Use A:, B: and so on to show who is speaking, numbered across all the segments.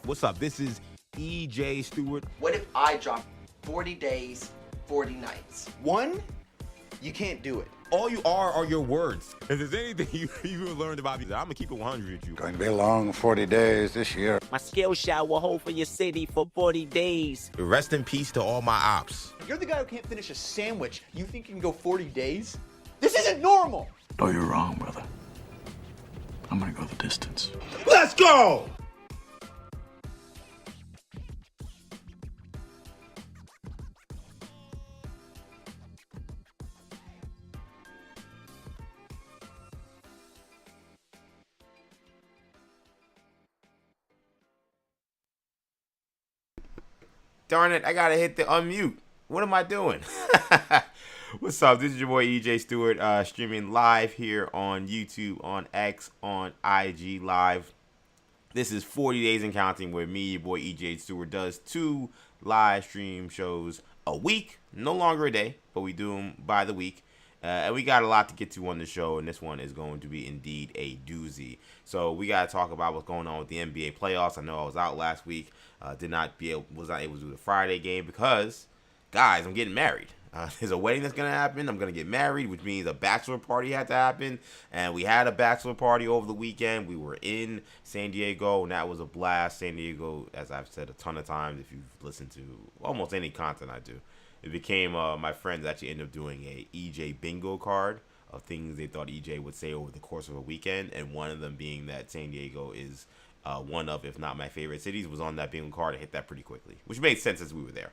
A: What's up? This is EJ Stewart.
B: What if I drop 40 days, 40 nights?
C: One, you can't do it.
A: All you are your words. If there's anything you learned about me, I'm going to keep it 100 with you.
D: Going to be a long 40 days this year.
E: My skill shot will hold for your city for 40 days.
A: Rest in peace to all my ops.
C: You're the guy who can't finish a sandwich. You think you can go 40 days? This isn't normal!
F: Oh, you're wrong, brother. I'm gonna go the distance.
A: Let's go! Darn it, I gotta hit the unmute. What am I doing? What's up? This is your boy EJ Stewart, streaming live here on YouTube, on X, on IG Live. This is 40 Days and Counting, where me, your boy EJ Stewart, does 2 live stream shows a week. No longer a day, but we do them by the week. And we got a lot to get to on the show, and this one is going to be indeed a doozy. So we got to talk about what's going on with the NBA playoffs. I know I was out last week, was not able to do the Friday game because, guys, I'm getting married. There's a wedding that's going to happen. I'm going to get married, which means a bachelor party had to happen. And we had a bachelor party over the weekend. We were in San Diego, and that was a blast. San Diego, as I've said a ton of times, if you've listened to almost any content I do, it became, my friends actually ended up doing a EJ bingo card of things they thought EJ would say over the course of a weekend. And one of them being that San Diego is one of, if not my favorite cities, was on that bingo card. I hit that pretty quickly, which made sense as we were there.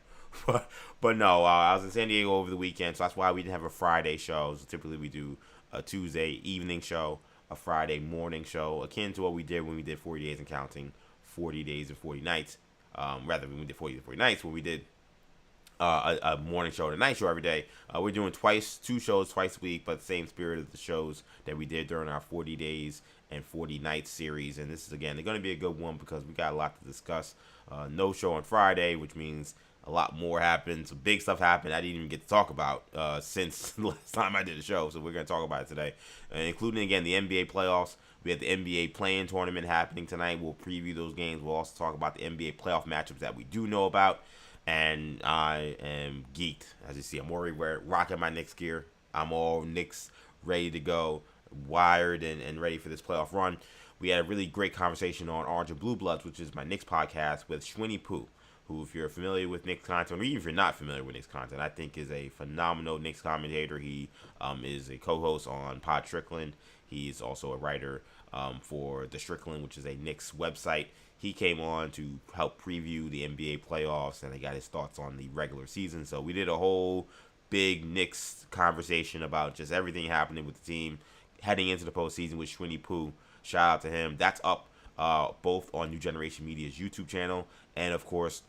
A: But no, I was in San Diego over the weekend, so that's why we didn't have a Friday show. So typically we do a Tuesday evening show, a Friday morning show, akin to what we did when we did 40 Days and Counting, 40 Days and 40 Nights. Rather, when we did 40 to 40 Nights, when we did a morning show and a night show every day. We're doing 2 shows twice a week, but the same spirit of the shows that we did during our 40 Days and 40 Nights series. And this is, again, they're going to be a good one because we got a lot to discuss. No show on Friday, which means a lot more happened. Some big stuff happened I didn't even get to talk about since the last time I did a show. So we're going to talk about it today, including, again, the NBA playoffs. We have the NBA play-in tournament happening tonight. We'll preview those games. We'll also talk about the NBA playoff matchups that we do know about. And I am geeked. As you see, I'm already rocking my Knicks gear. I'm all Knicks ready to go, wired and ready for this playoff run. We had a really great conversation on Orange and Blue Bloods, which is my Knicks podcast, with Shwinny Poo, who, if you're familiar with Knicks content, or even if you're not familiar with Knicks content, I think is a phenomenal Knicks commentator. He is a co-host on Pod Strickland. He's also a writer for The Strickland, which is a Knicks website. He came on to help preview the NBA playoffs, and he got his thoughts on the regular season. So we did a whole big Knicks conversation about just everything happening with the team heading into the postseason with Shwinny Poo. Shout out to him. That's up both on New Generation Media's YouTube channel and, of course,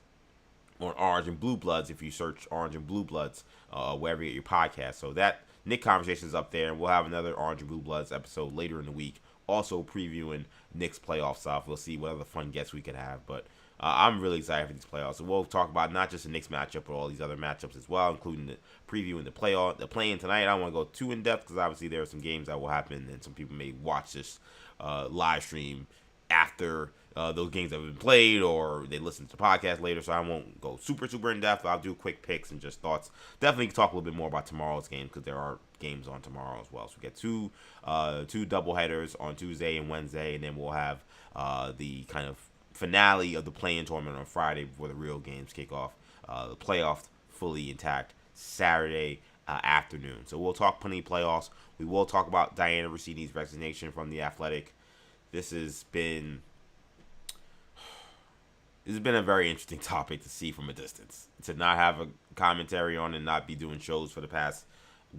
A: on Orange and Blue Bloods, if you search Orange and Blue Bloods, wherever you get your podcast. So that Nick conversation is up there, and we'll have another Orange and Blue Bloods episode later in the week, also previewing Knicks playoff stuff. We'll see what other fun guests we could have, but I'm really excited for these playoffs. So we'll talk about not just the Knicks matchup, but all these other matchups as well, including the previewing the play-in tonight. I don't want to go too in depth because obviously there are some games that will happen, and some people may watch this live stream after those games have been played, or they listen to the podcast later, so I won't go super in depth. I'll do quick picks and just thoughts. Definitely talk a little bit more about tomorrow's game because there are games on tomorrow as well. So we get two doubleheaders on Tuesday and Wednesday, and then we'll have the kind of finale of the play-in tournament on Friday before the real games kick off. The playoff fully intact Saturday afternoon. So we'll talk plenty of playoffs. We will talk about Dianna Russini's resignation from The Athletic. This has been a very interesting topic to see from a distance. To not have a commentary on and not be doing shows for the past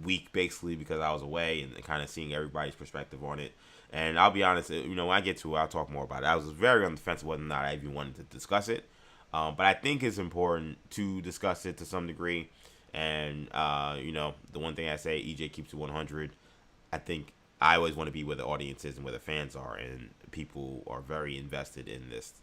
A: week, basically, because I was away, and kind of seeing everybody's perspective on it. And I'll be honest, when I get to it, I'll talk more about it. I was very on the fence whether or not I even wanted to discuss it. But I think it's important to discuss it to some degree. And, the one thing I say, EJ keeps it 100. I think I always want to be where the audience is and where the fans are. And people are very invested in this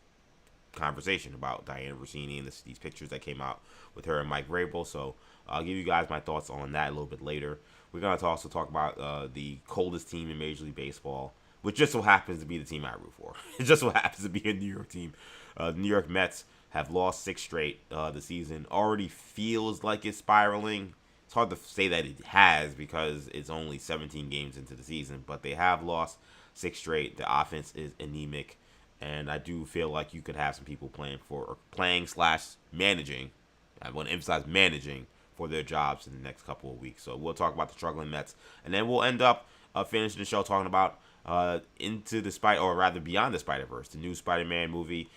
A: conversation about Dianna Russini and these pictures that came out with her and Mike Vrabel. So I'll give you guys my thoughts on that a little bit later. We're going to also talk about the coldest team in Major League Baseball, which just so happens to be the team I root for. It just so happens to be a New York team. The New York Mets have lost 6 straight. The season already feels like it's spiraling. It's hard to say that it has because it's only 17 games into the season, but they have lost 6 straight. The offense is anemic, and I do feel like you could have some people playing/managing. I want to emphasize managing for their jobs in the next couple of weeks. So we'll talk about the struggling Mets, and then we'll end up finishing the show talking about Beyond the Spider-Verse, the new Spider-Man movie.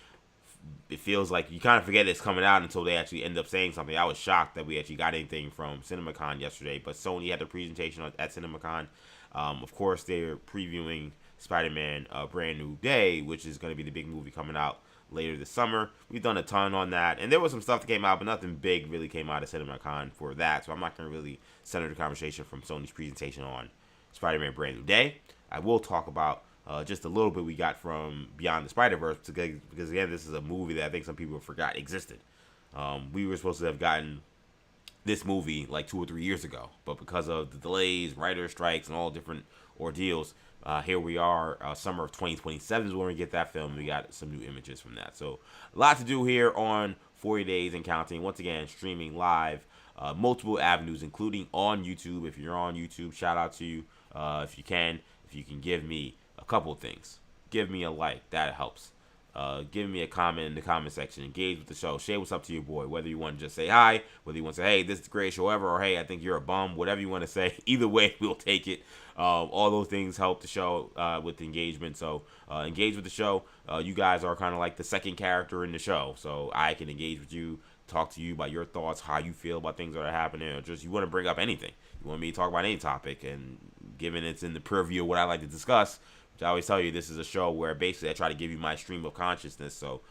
A: It feels like you kind of forget it's coming out until they actually end up saying something. I was shocked that we actually got anything from CinemaCon yesterday, but Sony had the presentation at CinemaCon. Of course, they're previewing Spider-Man A Brand New Day, which is going to be the big movie coming out later this summer. We've done a ton on that, and there was some stuff that came out, but nothing big really came out of CinemaCon for that, so I'm not going to really center the conversation from Sony's presentation on Spider-Man Brand New Day. I will talk about just a little bit we got from Beyond the Spider-Verse, because again, this is a movie that I think some people forgot existed. We were supposed to have gotten this movie like 2 or 3 years ago, but because of the delays, writer strikes, and all different ordeals, here we are. Summer of 2027 is when we get that film. We got some new images from that. So a lot to do here on 40 Days and Counting. Once again, streaming live, multiple avenues, including on YouTube. If you're on YouTube, shout out to you. If you can give me a couple of things. Give me a like. That helps. Give me a comment in the comment section. Engage with the show. Share what's up to your boy. Whether you want to just say hi, whether you want to say, hey, this is the greatest show ever, or hey, I think you're a bum. Whatever you want to say. Either way, we'll take it. All those things help the show with the engagement. So engage with the show. You guys are kind of like the second character in the show. So I can engage with you, talk to you about your thoughts, how you feel about things that are happening, or just you want to bring up anything. You want me to talk about any topic, and given it's in the purview of what I like to discuss, which I always tell you, this is a show where basically I try to give you my stream of consciousness. So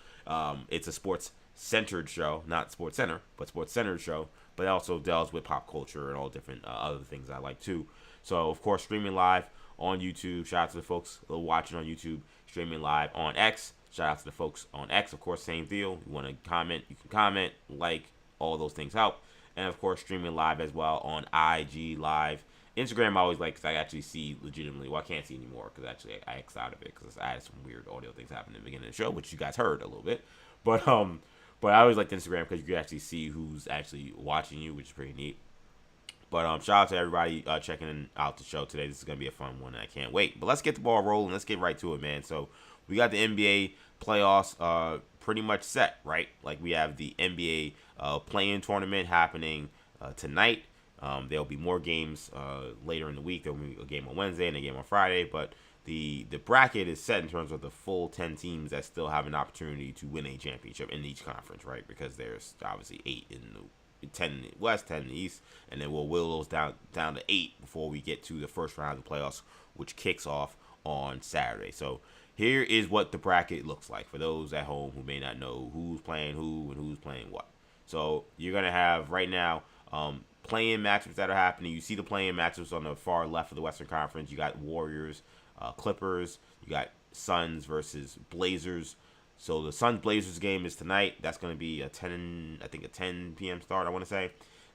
A: it's a sports-centered show, not Sports Center, but sports-centered show, but it also deals with pop culture and all different other things I like too. So, of course, streaming live on YouTube. Shout out to the folks watching on YouTube. Streaming live on X. Shout out to the folks on X. Of course, same deal. You want to comment, you can comment, like, all those things help. And, of course, streaming live as well on IG Live. Instagram I always like because I actually see legitimately. Well, I can't see anymore because actually I X out of it because I had some weird audio things happen in the beginning of the show, which you guys heard a little bit. But I always like Instagram because you can actually see who's actually watching you, which is pretty neat. But shout out to everybody checking out the show today. This is going to be a fun one, and I can't wait. But let's get the ball rolling. Let's get right to it, man. So we got the NBA playoffs pretty much set, right? Like we have the NBA play-in tournament happening tonight. There'll be more games later in the week. There'll be a game on Wednesday and a game on Friday. But the bracket is set in terms of the full 10 teams that still have an opportunity to win a championship in each conference, right? Because there's obviously 8 in the 10 in the West, 10 in the East, and then we'll whittle those down to 8 before we get to the first round of the playoffs, which kicks off on Saturday. So here is what the bracket looks like for those at home who may not know who's playing who and who's playing what. So you're going to have right now play-in matchups that are happening. You see the play-in matchups on the far left of the Western Conference. You got Warriors, Clippers. You got Suns versus Blazers. So the Suns-Blazers game is tonight. That's going to be a 10 p.m. start, I want to say.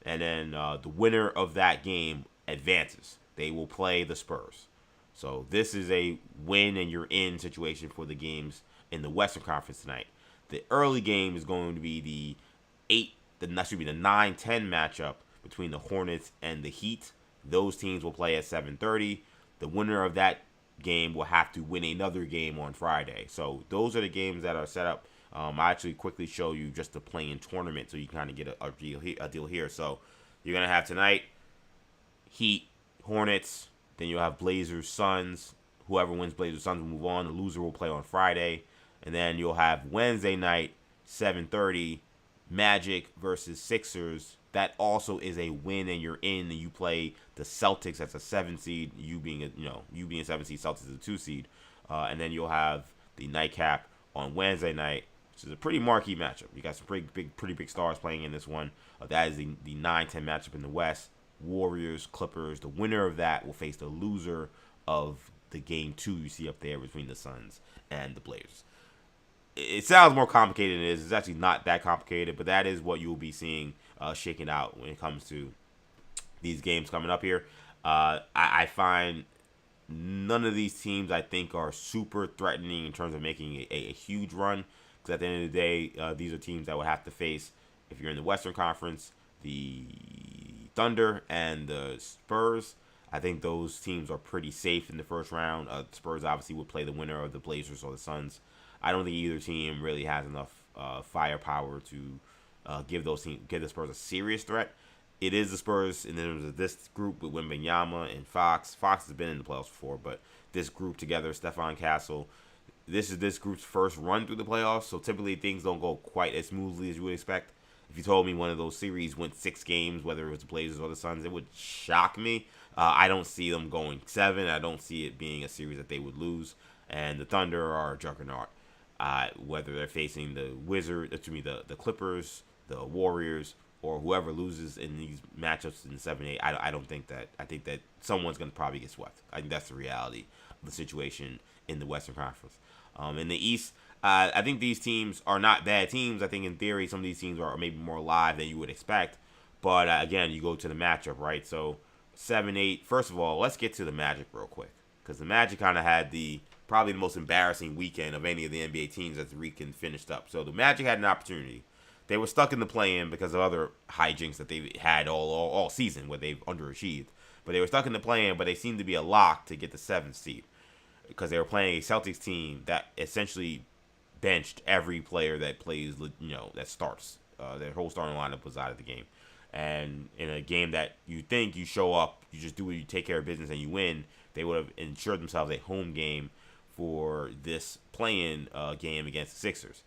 A: And then the winner of that game advances. They will play the Spurs. So this is a win and you're in situation for the games in the Western Conference tonight. The early game is going to be the 9-10 matchup between the Hornets and the Heat. Those teams will play at 7:30. The winner of that game will have to win another game on Friday. So those are the games that are set up. I actually quickly show you just the play-in tournament so you can kind of get a deal here. So you're going to have tonight Heat, Hornets, then you'll have Blazers, Suns. Whoever wins Blazers, Suns will move on. The loser will play on Friday. And then you'll have Wednesday night, 7:30, Magic versus Sixers. That also is a win and you're in, and you play the Celtics. That's a 7 seed. You being a 7 seed, Celtics is a 2 seed. And then you'll have the nightcap on Wednesday night, which is a pretty marquee matchup. You got some pretty big stars playing in this one. That is the 9-10 matchup in the West. Warriors, Clippers. The winner of that will face the loser of the game 2 you see up there between the Suns and the Blazers. It sounds more complicated than it is. It's actually not that complicated, but that is what you'll be seeing shaking out when it comes to these games coming up here. I find none of these teams I think are super threatening in terms of making a huge run. Because at the end of the day, these are teams that will have to face, if you're in the Western Conference, the Thunder and the Spurs. I think those teams are pretty safe in the first round. The Spurs obviously would play the winner of the Blazers or the Suns. I don't think either team really has enough firepower to give the Spurs a serious threat. It is the Spurs in terms of this group with Wembanyama and Fox. Fox has been in the playoffs before, but this group together, Stephon Castle, this is this group's first run through the playoffs, so typically things don't go quite as smoothly as you would expect. If you told me one of those series went 6 games, whether it was the Blazers or the Suns, it would shock me. I don't see them going 7. I don't see it being a series that they would lose. And the Thunder are a juggernaut. Whether they're facing the Clippers, the Warriors, or whoever loses in these matchups in 7-8, I don't think that. I think that someone's going to probably get swept. I think that's the reality of the situation in the Western Conference. In the East, I think these teams are not bad teams. I think in theory some of these teams are maybe more live than you would expect. But again, you go to the matchup, right? So 7-8. First of all, let's get to the Magic real quick, because the Magic kind of had probably the most embarrassing weekend of any of the NBA teams as the weekend finished up. So the Magic had an opportunity. They were stuck in the play-in because of other hijinks that they had all season where they've underachieved. But they were stuck in the play-in, but they seemed to be a lock to get the 7th seed because they were playing a Celtics team that essentially benched every player that plays, that starts. Their whole starting lineup was out of the game. And in a game that you think you show up, you just do what you take care of business and you win, they would have ensured themselves a home game for this play-in game against the Sixers.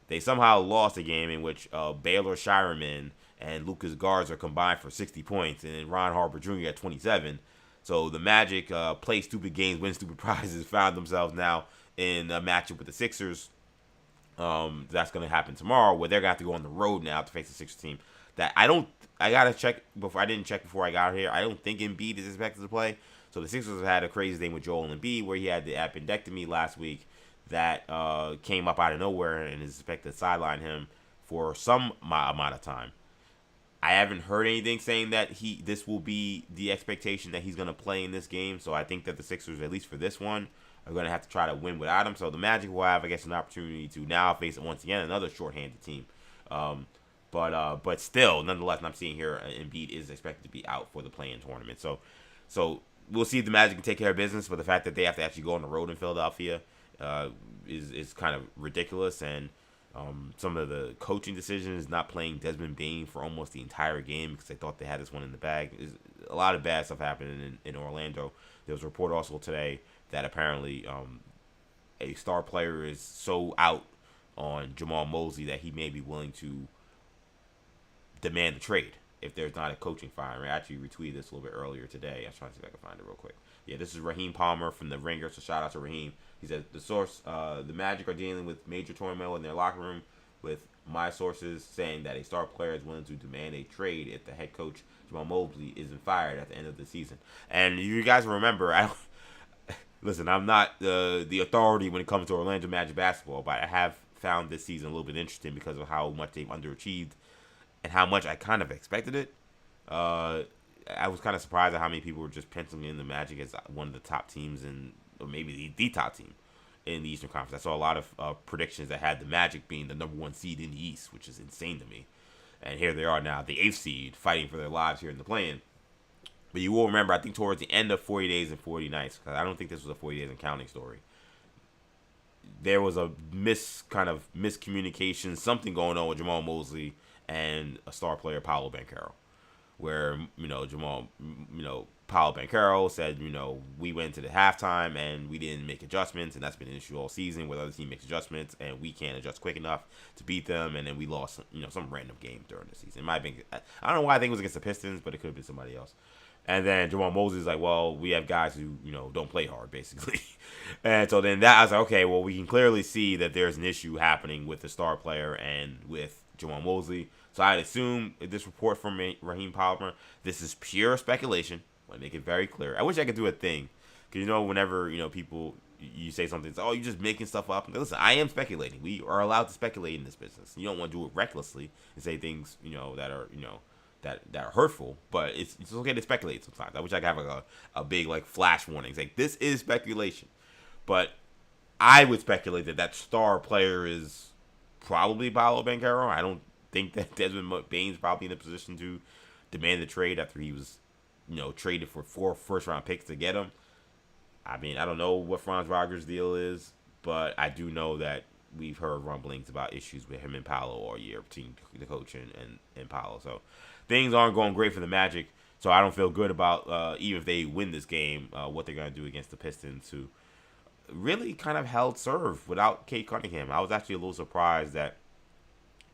A: They somehow lost a game in which Baylor Shireman and Lucas Garza combined for 60 points, and then Ron Harper Jr. at 27. So the Magic play stupid games, win stupid prizes, found themselves now in a matchup with the Sixers. That's going to happen tomorrow, where they're going to have to go on the road now to face the Sixers team. I got to check before. I didn't check before I got here. I don't think Embiid is expected to play. So the Sixers have had a crazy thing with Joel Embiid, where he had the appendectomy last week that came up out of nowhere and is expected to sideline him for some amount of time. I haven't heard anything saying that this will be the expectation that he's going to play in this game. So I think that the Sixers, at least for this one, are going to have to try to win without him. So the Magic will have, I guess, an opportunity to now face once again another shorthanded team. But still, nonetheless, I'm seeing here Embiid is expected to be out for the play-in tournament. So we'll see if the Magic can take care of business. But the fact that they have to actually go on the road in Philadelphia is kind of ridiculous. And some of the coaching decisions, not playing Desmond Bane for almost the entire game because they thought they had this one in the bag. A lot of bad stuff happening in Orlando. There was a report also today that apparently a star player is so out on Jamal Mosley that he may be willing to demand a trade if there's not a coaching fire. I actually retweeted this a little bit earlier today. I was trying to see if I can find it real quick. Yeah, this is Raheem Palmer from The Ringer, so shout out to Raheem. He said, the source, the Magic are dealing with major turmoil in their locker room, with my sources saying that a star player is willing to demand a trade if the head coach, Jamal Mosley, isn't fired at the end of the season. And you guys remember, listen, I'm not the authority when it comes to Orlando Magic basketball, but I have found this season a little bit interesting because of how much they've underachieved and how much I kind of expected it. I was kind of surprised at how many people were just penciling in the Magic as one of the top teams or maybe the top team in the Eastern Conference. I saw a lot of predictions that had the Magic being the number 1 seed in the East, which is insane to me. And here they are now, the 8th seed, fighting for their lives here in the play-in. But you will remember, I think towards the end of 40 Days and 40 Nights, because I don't think this was a 40 Days and Counting story, there was a miscommunication, something going on with Jamal Mosley and a star player, Paolo Banchero, where, Paolo Banchero said, we went to the halftime and we didn't make adjustments, and that's been an issue all season where the other team makes adjustments and we can't adjust quick enough to beat them, and then we lost, some random game during the season. It might have been, I don't know why I think it was against the Pistons, but it could have been somebody else. And then Jamal Mosley is like, well, we have guys who, don't play hard, basically. And so then I was like, okay, well, we can clearly see that there's an issue happening with the star player and with Jamal Mosley. So I'd assume this report from Raheem Palmer, this is pure speculation. I want to make it very clear. I wish I could do a thing. Because, whenever, people, you say something, it's, oh, you're just making stuff up. And listen, I am speculating. We are allowed to speculate in this business. You don't want to do it recklessly and say things, that are, that are hurtful, but it's okay to speculate sometimes. I wish I could have like a big like flash warning. It's like, this is speculation, but I would speculate that star player is probably Paolo Banchero. I don't think that Desmond Bane's probably in a position to demand the trade after he was, traded for 4 first-round picks to get him. I mean, I don't know what Franz Wagner's deal is, but I do know that we've heard rumblings about issues with him and Paolo all year, between the coach and Paolo. So things aren't going great for the Magic. So I don't feel good about, even if they win this game, what they're going to do against the Pistons, who really kind of held serve without Kate Cunningham. I was actually a little surprised that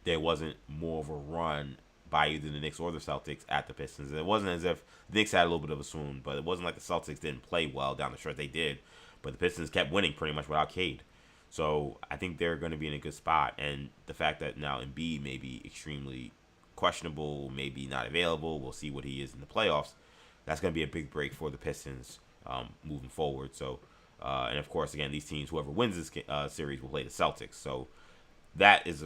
A: there wasn't more of a run by either the Knicks or the Celtics at the Pistons. It wasn't as if the Knicks had a little bit of a swoon, but it wasn't like the Celtics didn't play well down the stretch. They did, but the Pistons kept winning pretty much without Cade. So I think they're going to be in a good spot. And the fact that now Embiid may be extremely questionable, maybe not available, we'll see what he is in the playoffs. That's going to be a big break for the Pistons moving forward. So, and of course, again, these teams, whoever wins this series will play the Celtics. So that is,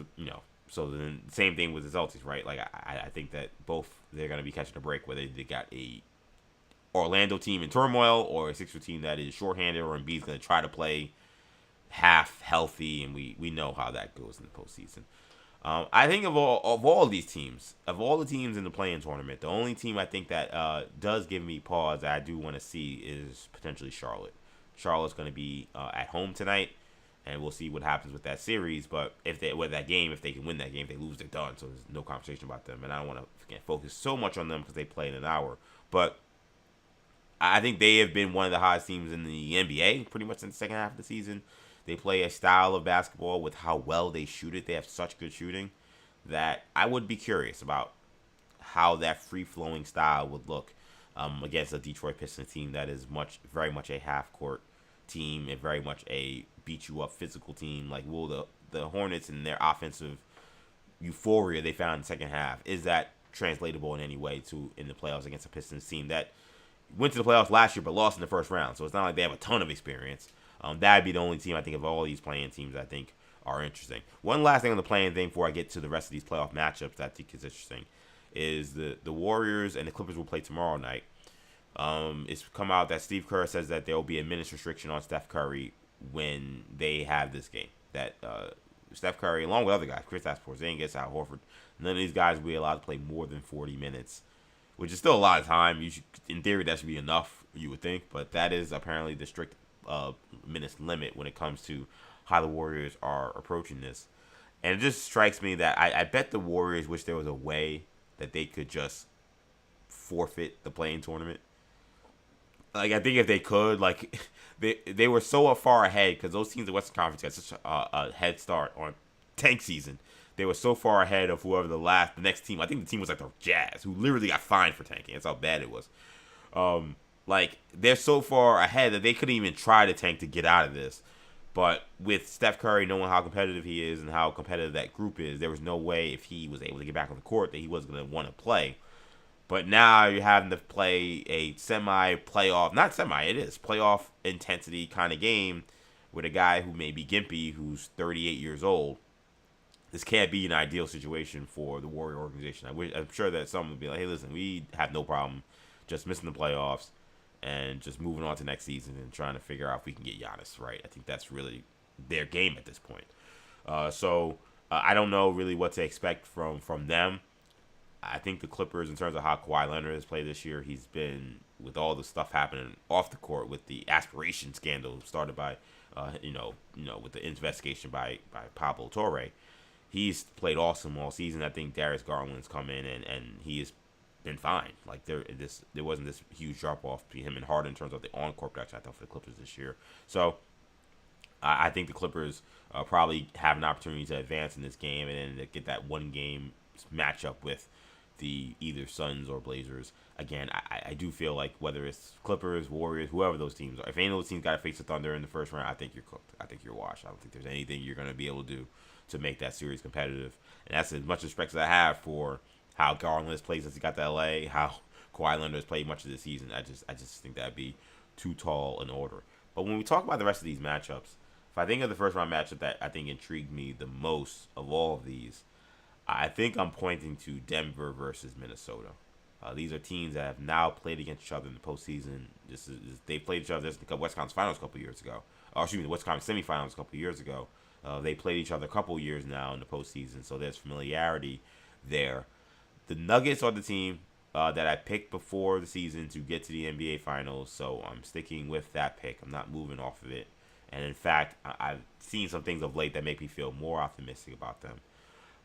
A: so then same thing with the Celtics, right? Like I think that both they're going to be catching a break, whether they got a Orlando team in turmoil or a Sixers team that is shorthanded, or Embiid's going to try to play half healthy, and we know how that goes in the postseason. I think of all these teams, of all the teams in the play-in tournament, the only team I think that does give me pause that I do want to see is potentially Charlotte. Charlotte's going to be at home tonight, and we'll see what happens with that series. But if they win that game, if they can win that game, if they lose, they're done. So there's no conversation about them. And I don't want to focus so much on them because they play in an hour. But I think they have been one of the hottest teams in the NBA pretty much in the second half of the season. They play a style of basketball with how well they shoot it. They have such good shooting that I would be curious about how that free-flowing style would look against a Detroit Pistons team that is very much a half-court team and very much a beat-you-up physical team. Like, will the Hornets and their offensive euphoria they found in the second half, is that translatable in any way in the playoffs against a Pistons team that went to the playoffs last year but lost in the first round? So it's not like they have a ton of experience. That would be the only team I think of all these playing teams I think are interesting. One last thing on the playing thing before I get to the rest of these playoff matchups that I think is interesting is the Warriors and the Clippers will play tomorrow night. It's come out that Steve Kerr says that there will be a minutes restriction on Steph Curry when they have this game. That Steph Curry, along with other guys, Kristaps Porzingis, Al Horford, none of these guys will be allowed to play more than 40 minutes, which is still a lot of time. In theory, that should be enough, you would think, but that is apparently the strict minutes limit when it comes to how the Warriors are approaching this. And it just strikes me that I bet the Warriors wish there was a way that they could just forfeit the play-in tournament. Like, I think if they could, like, they were so far ahead because those teams in the Western Conference got such a head start on tank season. They were so far ahead of whoever the next team. I think the team was like the Jazz, who literally got fined for tanking. That's how bad it was. Like, they're so far ahead that they couldn't even try to tank to get out of this. But with Steph Curry knowing how competitive he is and how competitive that group is, there was no way if he was able to get back on the court that he was going to want to play. But now you're having to play a semi-playoff, not semi, it is, playoff intensity kind of game with a guy who may be gimpy, who's 38 years old. This can't be an ideal situation for the Warrior organization. I'm sure that someone would be like, hey, listen, we have no problem just missing the playoffs and just moving on to next season and trying to figure out if we can get Giannis, right? I think that's really their game at this point. So I don't know really what to expect from them. I think the Clippers, in terms of how Kawhi Leonard has played this year, he's been, with all the stuff happening off the court with the aspiration scandal started by, with the investigation by Pablo Torre, he's played awesome all season. I think Darius Garland's come in and he has been fine. Like, there wasn't this huge drop off between him and Harden in terms of the on-court production, I thought, for the Clippers this year. So I think the Clippers probably have an opportunity to advance in this game and then get that one game matchup with the either Suns or Blazers. Again, I do feel like whether it's Clippers, Warriors, whoever those teams are, if any of those teams got to face the Thunder in the first round, I think you're cooked. I think you're washed. I don't think there's anything you're going to be able to do to make that series competitive. And that's as much respect as I have for how Garland has played since he got to LA, how Kawhi Leonard has played much of the season. I just think that'd be too tall an order. But when we talk about the rest of these matchups, if I think of the first round matchup that I think intrigued me the most of all of these, I think I'm pointing to Denver versus Minnesota. These are teams that have now played against each other in the postseason. They played each other in the West Conference Finals a couple years ago. Or excuse me, the West Conference Semifinals a couple years ago. They played each other a couple years now in the postseason, so there's familiarity there. The Nuggets are the team that I picked before the season to get to the NBA Finals, so I'm sticking with that pick. I'm not moving off of it. And in fact, I've seen some things of late that make me feel more optimistic about them.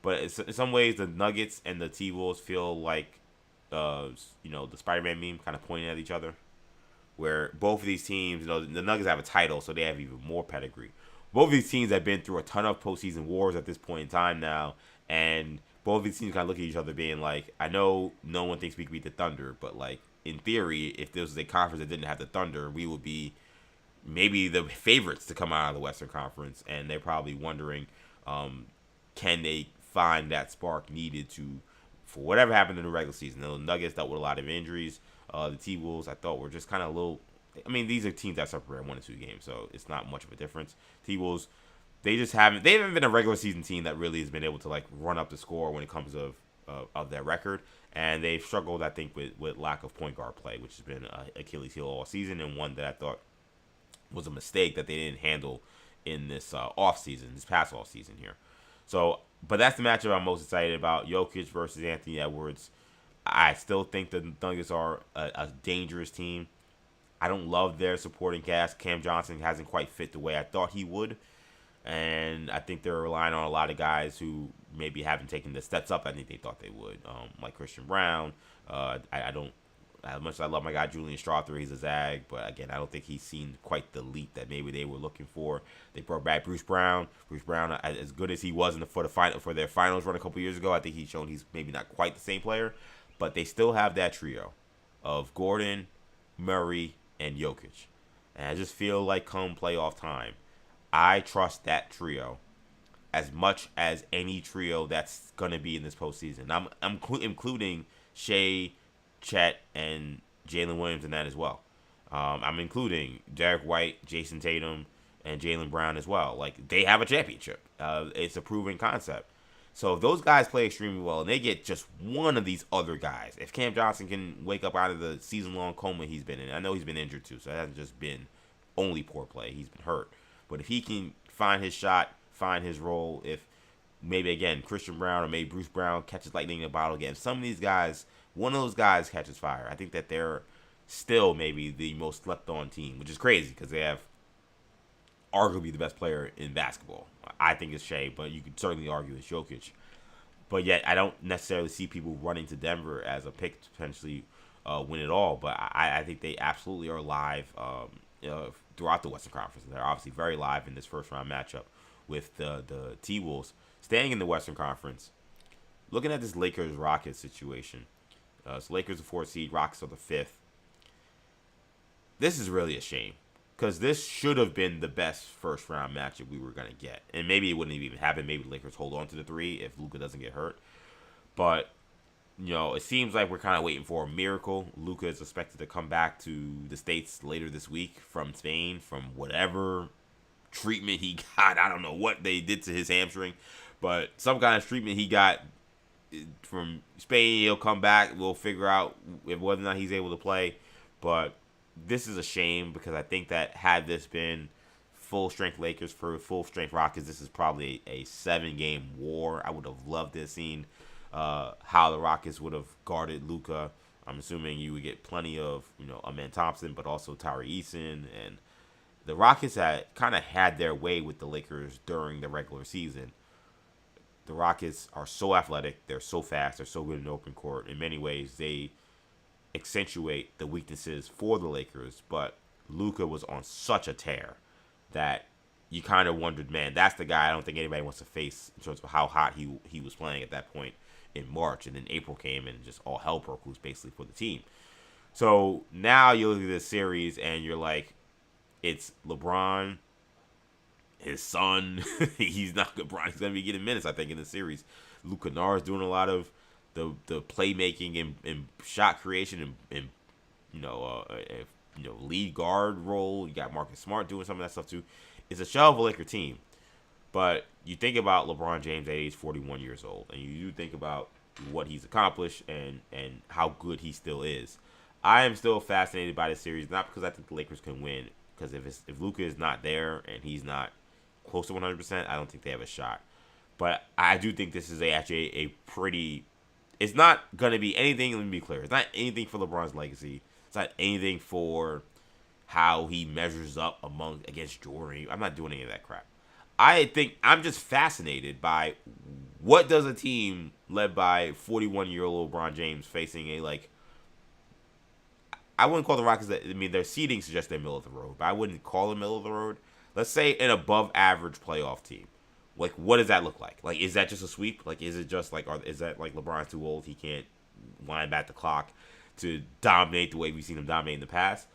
A: But in some ways, the Nuggets and the T-Wolves feel like, the Spider-Man meme kind of pointing at each other, where both of these teams, the Nuggets have a title, so they have even more pedigree. Both of these teams have been through a ton of postseason wars at this point in time now, and both of these teams kind of look at each other being like, I know no one thinks we could beat the Thunder, but like in theory, if this was a conference that didn't have the Thunder, we would be maybe the favorites to come out of the Western Conference, and they're probably wondering, can they find that spark needed for whatever happened in the regular season. The Nuggets dealt with a lot of injuries. The T-Wolves, I thought, were just kind of a little. I mean, these are teams that separate 1 and 2 games, so it's not much of a difference. T-Wolves, they haven't been a regular season team that really has been able to like run up the score when it comes of their record, and they've struggled, I think, with lack of point guard play, which has been an Achilles heel all season, and one that I thought was a mistake that they didn't handle in this past off season here. So, but that's the matchup I'm most excited about: Jokic versus Anthony Edwards. I still think the Nuggets are a dangerous team. I don't love their supporting cast. Cam Johnson hasn't quite fit the way I thought he would. And I think they're relying on a lot of guys who maybe haven't taken the steps up I think they thought they would. Like Christian Brown. I don't, as much as I love my guy Julian Strawther, he's a Zag. But again, I don't think he's seen quite the leap that maybe they were looking for. They brought back Bruce Brown. Bruce Brown, as good as he was for their finals run a couple years ago, I think he's shown he's maybe not quite the same player. But they still have that trio of Gordon, Murray, and Jokic. And I just feel like come playoff time, I trust that trio as much as any trio that's going to be in this postseason. I'm including Shea, Chet, and Jalen Williams in that as well. I'm including Derek White, Jason Tatum, and Jaylen Brown as well. Like, they have a championship. It's a proven concept. So if those guys play extremely well and they get just one of these other guys, if Cam Johnson can wake up out of the season-long coma he's been in, I know he's been injured too, so it hasn't just been only poor play. He's been hurt. But if he can find his shot, find his role, if maybe, again, Christian Brown or maybe Bruce Brown catches lightning in a bottle again, some of these guys, one of those guys catches fire. I think that they're still maybe the most slept-on team, which is crazy because they have arguably the best player in basketball. I think it's Shea, but you could certainly argue it's Jokic. But yet, I don't necessarily see people running to Denver as a pick to potentially win it all. But I think they absolutely are live throughout the Western Conference. They're obviously very live in this first-round matchup with the T-Wolves. Staying in the Western Conference, looking at this Lakers-Rockets situation. So Lakers are the 4th seed, Rockets are the 5th. This is really a shame. Because this should have been the best first-round matchup we were going to get. And maybe it wouldn't have even happened. Maybe the Lakers hold on to the 3 if Luka doesn't get hurt. But, it seems like we're kind of waiting for a miracle. Luka is expected to come back to the States later this week from Spain, from whatever treatment he got. I don't know what they did to his hamstring. But some kind of treatment he got from Spain. He'll come back. We'll figure out whether or not he's able to play. But this is a shame because I think that had this been full-strength Lakers for full-strength Rockets, this is probably a 7-game war. I would have loved to have seen how the Rockets would have guarded Luka. I'm assuming you would get plenty of, Amen Thompson, but also Tyree Eason. And the Rockets kind of had their way with the Lakers during the regular season. The Rockets are so athletic. They're so fast. They're so good in the open court. In many ways, they accentuate the weaknesses for the Lakers, but Luka was on such a tear that you kind of wondered, man, that's the guy I don't think anybody wants to face in terms of how hot he was playing at that point in March. And then April came and just all hell broke loose basically for the team. So now you look at this series and you're like, it's LeBron, his son. He's not LeBron. He's going to be getting minutes, I think, in the series. Luke Kennard's doing a lot of the playmaking and shot creation and lead guard role. You got Marcus Smart doing some of that stuff too. It's a shell of a Laker team, But you think about LeBron James at age 41 years old, and you do think about what he's accomplished and how good he still is. I am still fascinated by this series, not because I think the Lakers can win, because if Luka is not there and he's not close to 100%, I don't think they have a shot. But I do think this is actually a pretty. It's not gonna be anything. Let me be clear. It's not anything for LeBron's legacy. It's not anything for how he measures up against Jordan. I'm not doing any of that crap. I think I'm just fascinated by what does a team led by 41-year-old LeBron James facing a I wouldn't call the Rockets that. I mean, their seeding suggests they're middle of the road, but I wouldn't call them middle of the road. Let's say an above average playoff team. Like, what does that look like? Like, is that just a sweep? Like, is it just like, is that like LeBron's too old? He can't wind back the clock to dominate the way we've seen him dominate in the past?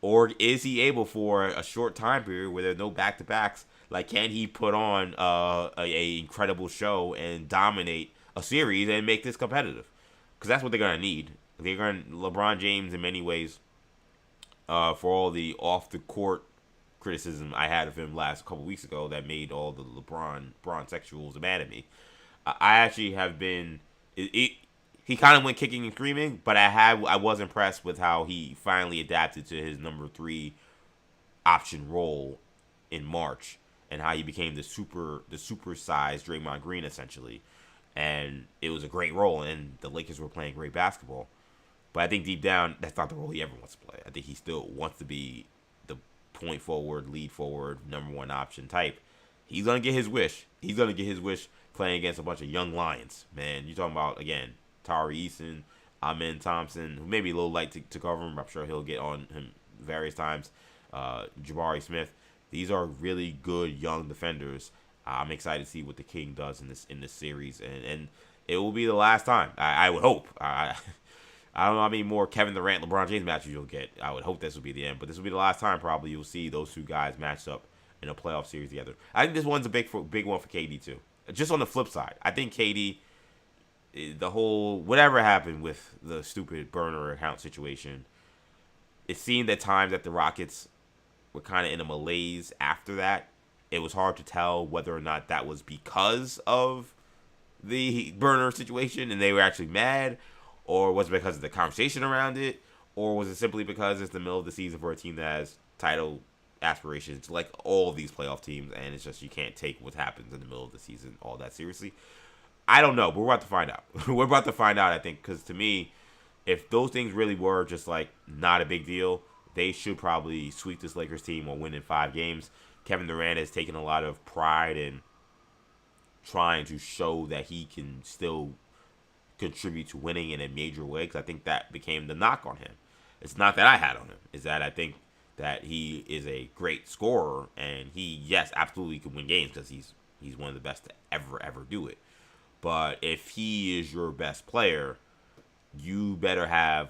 A: Or is he able for a short time period where there's no back-to-backs? Like, can he put on a incredible show and dominate a series and make this competitive? Because that's what they're going to need. LeBron James, in many ways, for all the off-the-court criticism I had of him last couple weeks ago that made all the LeBron sexuals mad at me. I actually have been. He kind of went kicking and screaming, but I was impressed with how he finally adapted to his number 3 option role in March, and how he became the supersized Draymond Green essentially, and it was a great role, and the Lakers were playing great basketball. But I think deep down, that's not the role he ever wants to play. I think he still wants to be the point forward, lead forward, number 1 option type. He's gonna get his wish. He's gonna get his wish playing against a bunch of young lions. Man, you're talking about again. Tari Eason, Amen Thompson, who may be a little light to cover him. I'm sure he'll get on him various times. Jabari Smith. These are really good young defenders. I'm excited to see what the King does in this series, and it will be the last time. I would hope. I don't know how many more Kevin Durant, LeBron James matches you'll get. I would hope this will be the end, but this will be the last time probably you'll see those two guys matched up in a playoff series together. I think this one's a big one for KD too. Just on the flip side, I think KD. The whole whatever happened with the stupid burner account situation, it seemed at times that the Rockets were kind of in a malaise after that. It was hard to tell whether or not that was because of the burner situation and they were actually mad, or was it because of the conversation around it, or was it simply because it's the middle of the season for a team that has title aspirations like all of these playoff teams, and it's just you can't take what happens in the middle of the season all that seriously. I don't know, but we're about to find out. We're about to find out, I think, because to me, if those things really were just like not a big deal, they should probably sweep this Lakers team or win in 5 games. Kevin Durant has taken a lot of pride in trying to show that he can still contribute to winning in a major way, because I think that became the knock on him. It's not that I had on him. It's that I think that he is a great scorer, and he, yes, absolutely can win games because he's one of the best to ever do it. But if he is your best player, you better have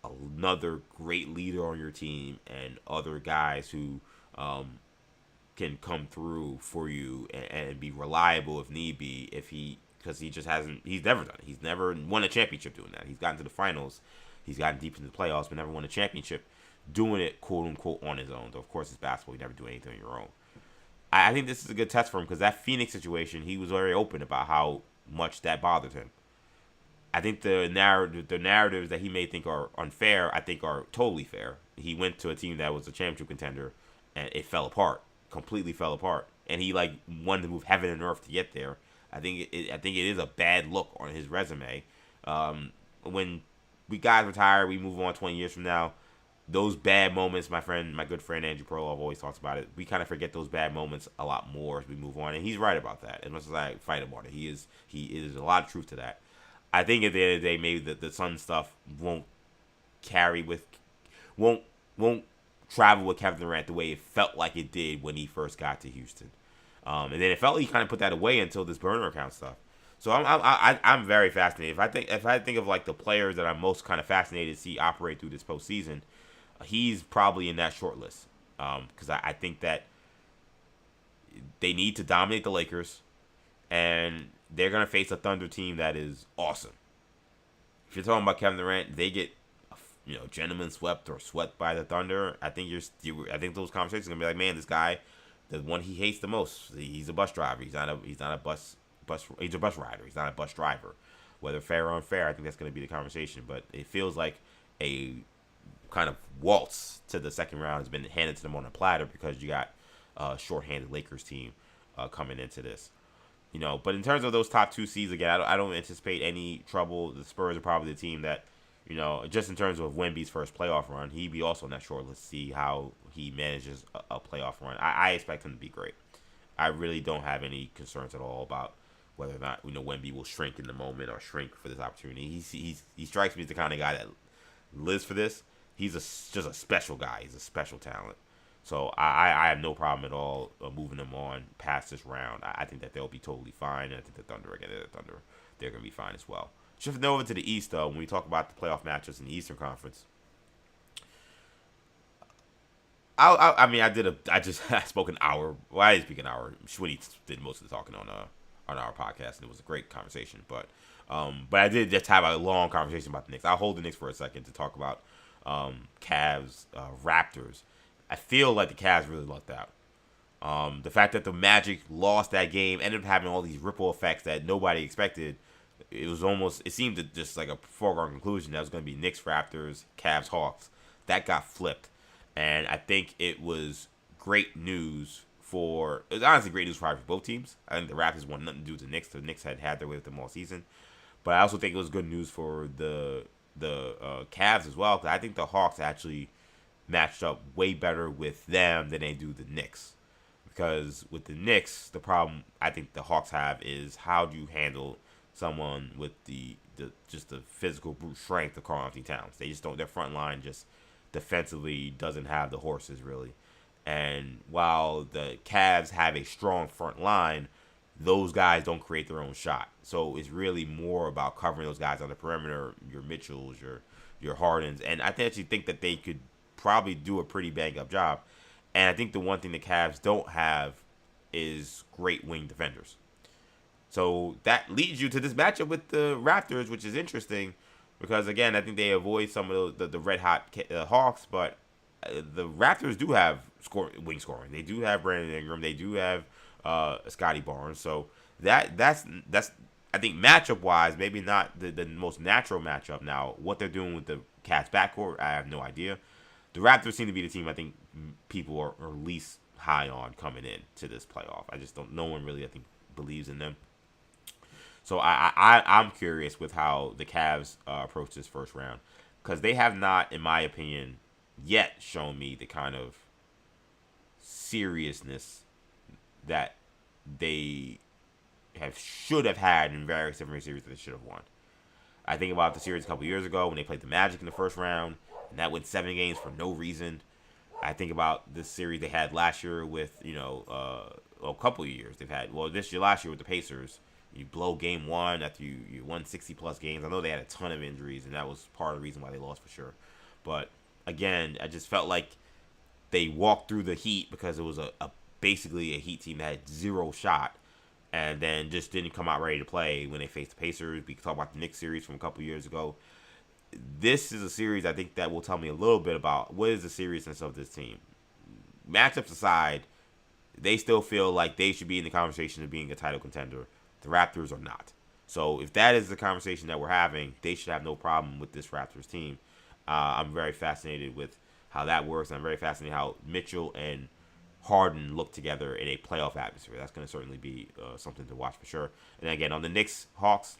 A: another great leader on your team and other guys who can come through for you and be reliable if need be. Because he's never done it. He's never won a championship doing that. He's gotten to the finals. He's gotten deep into the playoffs, but never won a championship doing it, quote unquote, on his own. Though, of course, it's basketball. You never do anything on your own. I think this is a good test for him because that Phoenix situation, he was very open about how much that bothered him. I think the narratives that he may think are unfair, I think are totally fair. He went to a team that was a championship contender, and it fell apart, completely fell apart. And he wanted to move heaven and earth to get there. I think it is a bad look on his resume. When we guys retire, we move on 20 years from now. Those bad moments, my good friend Andrew Perloff always talks about it. We kind of forget those bad moments a lot more as we move on, and he's right about that. As much as I fight him on it, he is a lot of truth to that. I think at the end of the day, maybe the Sun stuff won't travel with Kevin Durant the way it felt like it did when he first got to Houston, and then it felt like he kind of put that away until this burner account stuff. So I'm very fascinated. If I think of like the players that I'm most kind of fascinated to see operate through this postseason, he's probably in that short list because I think that they need to dominate the Lakers, and they're going to face a Thunder team that is awesome. If you're talking about Kevin Durant, they get gentlemen swept or swept by the Thunder. I think those conversations are going to be like, man, this guy the one he hates the most. He's a bus driver. He's not a bus. He's a bus rider. He's not a bus driver. Whether fair or unfair, I think that's going to be the conversation. But it feels like a kind of waltz to the second round has been handed to them on a platter because you got a shorthanded Lakers team coming into this. But in terms of those top 2 seeds, again, I don't anticipate any trouble. The Spurs are probably the team that, just in terms of Wemby's first playoff run, he'd be also on that short list. See how he manages a playoff run. I expect him to be great. I really don't have any concerns at all about whether or not Wemby will shrink in the moment or shrink for this opportunity. He strikes me as the kind of guy that lives for this. He's just a special guy. He's a special talent. So I have no problem at all moving them on past this round. I think that they'll be totally fine. And I think the Thunder, they're going to be fine as well. Shifting over to the East, though, when we talk about the playoff matchups in the Eastern Conference, I spoke an hour. Well, I didn't speak an hour. Schwitty did most of the talking on our podcast, and it was a great conversation. But I did just have a long conversation about the Knicks. I'll hold the Knicks for a second to talk about Cavs, Raptors. I feel like the Cavs really lucked out. The fact that the Magic lost that game ended up having all these ripple effects that nobody expected. It seemed to just like a foregone conclusion that was going to be Knicks, Raptors, Cavs, Hawks. That got flipped. And I think it was great news it was honestly great news for both teams. I think the Raptors wanted nothing to do with the Knicks. The Knicks had their way with them all season. But I also think it was good news for the Cavs as well, because I think the Hawks actually matched up way better with them than they do the Knicks. Because with the Knicks, the problem I think the Hawks have is how do you handle someone with the physical brute strength of Karl-Anthony Towns. They just don't. Their front line just defensively doesn't have the horses really. And while the Cavs have a strong front line, those guys don't create their own shot. So it's really more about covering those guys on the perimeter, your Mitchells, your Hardens. And I actually think that they could probably do a pretty bang-up job. And I think the one thing the Cavs don't have is great wing defenders. So that leads you to this matchup with the Raptors, which is interesting because, again, I think they avoid some of the red-hot Hawks, but the Raptors do have wing scoring. They do have Brandon Ingram. They do have Scotty Barnes. So that's I think matchup-wise, maybe not the most natural matchup. Now, what they're doing with the Cavs backcourt, I have no idea. The Raptors seem to be the team I think people are least high on coming in to this playoff. I just don't. No one really, I think, believes in them. So I'm curious with how the Cavs approach this first round because they have not, in my opinion, yet shown me the kind of seriousness that they should have had in various different series that they should have won. I think about the series a couple years ago when they played the Magic in the first round, and that went 7 games for no reason. I think about this series they had last year with, a couple of years they've had. Well, last year with the Pacers, you blow game 1 after you won 60-plus games. I know they had a ton of injuries, and that was part of the reason why they lost for sure. But, again, I just felt like they walked through the Heat because it was basically a Heat team that had zero shot and then just didn't come out ready to play when they faced the Pacers. We can talk about the Knicks series from a couple years ago. This is a series I think that will tell me a little bit about what is the seriousness of this team. Matchups aside, they still feel like they should be in the conversation of being a title contender. The Raptors are not. So if that is the conversation that we're having, they should have no problem with this Raptors team. I'm very fascinated with how that works. I'm very fascinated how Mitchell and Harden look together in a playoff atmosphere. That's going to certainly be something to watch for sure. And again, on the Knicks, Hawks,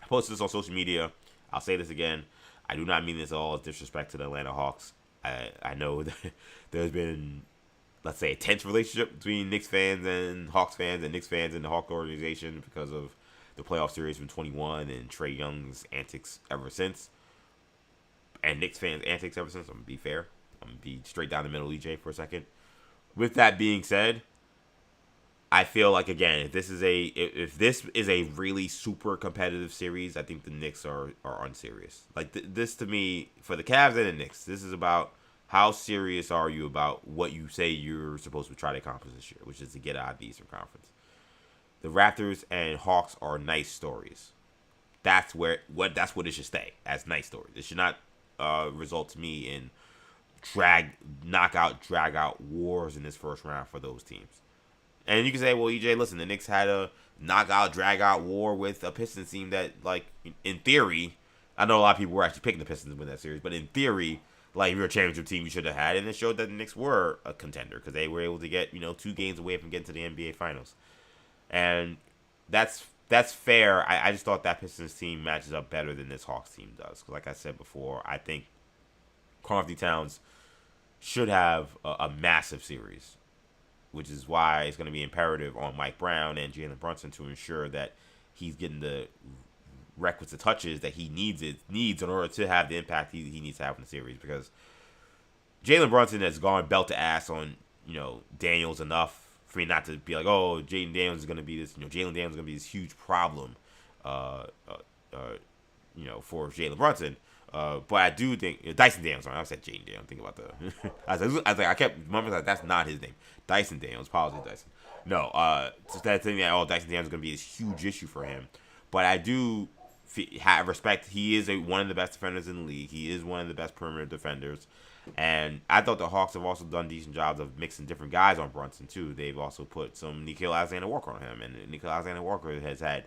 A: I posted this on social media. I'll say this again. I do not mean this all as disrespect to the Atlanta Hawks. I know that there's been, let's say, a tense relationship between Knicks fans and Hawks fans and Knicks fans and the Hawk organization because of the playoff series from 21 and Trae Young's antics ever since. And Knicks fans' antics ever since. I'm going to be fair. I'm going to be straight down the middle, EJ, for a second. With that being said, I feel like, again, if this is a really super competitive series, I think the Knicks are unserious. Like, this to me, for the Cavs and the Knicks, this is about how serious are you about what you say you're supposed to try to accomplish this year, which is to get out of the Eastern Conference. The Raptors and Hawks are nice stories. That's what it should stay, as nice stories. It should not result to me in drag out wars in this first round for those teams. And you can say, well, EJ, listen, the Knicks had a knockout, drag out war with a Pistons team that, like, in theory, I know a lot of people were actually picking the Pistons to win that series, but in theory, like, if you're a championship team, you should have had it, and it showed that the Knicks were a contender because they were able to get, 2 games away from getting to the NBA Finals. And that's fair. I just thought that Pistons team matches up better than this Hawks team does. Like I said before, I think Karl-Anthony Towns should have a massive series, which is why it's going to be imperative on Mike Brown and Jalen Brunson to ensure that he's getting the requisite touches that he needs in order to have the impact he needs to have in the series. Because Jalen Brunson has gone belt to ass on Daniels enough for me not to be like, oh, Jalen Daniels is going to be this, Jalen Daniels is going to be this huge problem, for Jalen Brunson. But I do think Dyson Daniels. I said Jaden Daniels. Think about the. I kept remembering that that's not his name. Dyson Daniels. Apologies, Dyson. No, just that thing that Dyson Daniels is going to be this huge issue for him. But I do have respect. He is one of the best defenders in the league. He is one of the best perimeter defenders. And I thought the Hawks have also done decent jobs of mixing different guys on Brunson too. They've also put some Nickeil Alexander-Walker on him, and Nickeil Alexander-Walker has had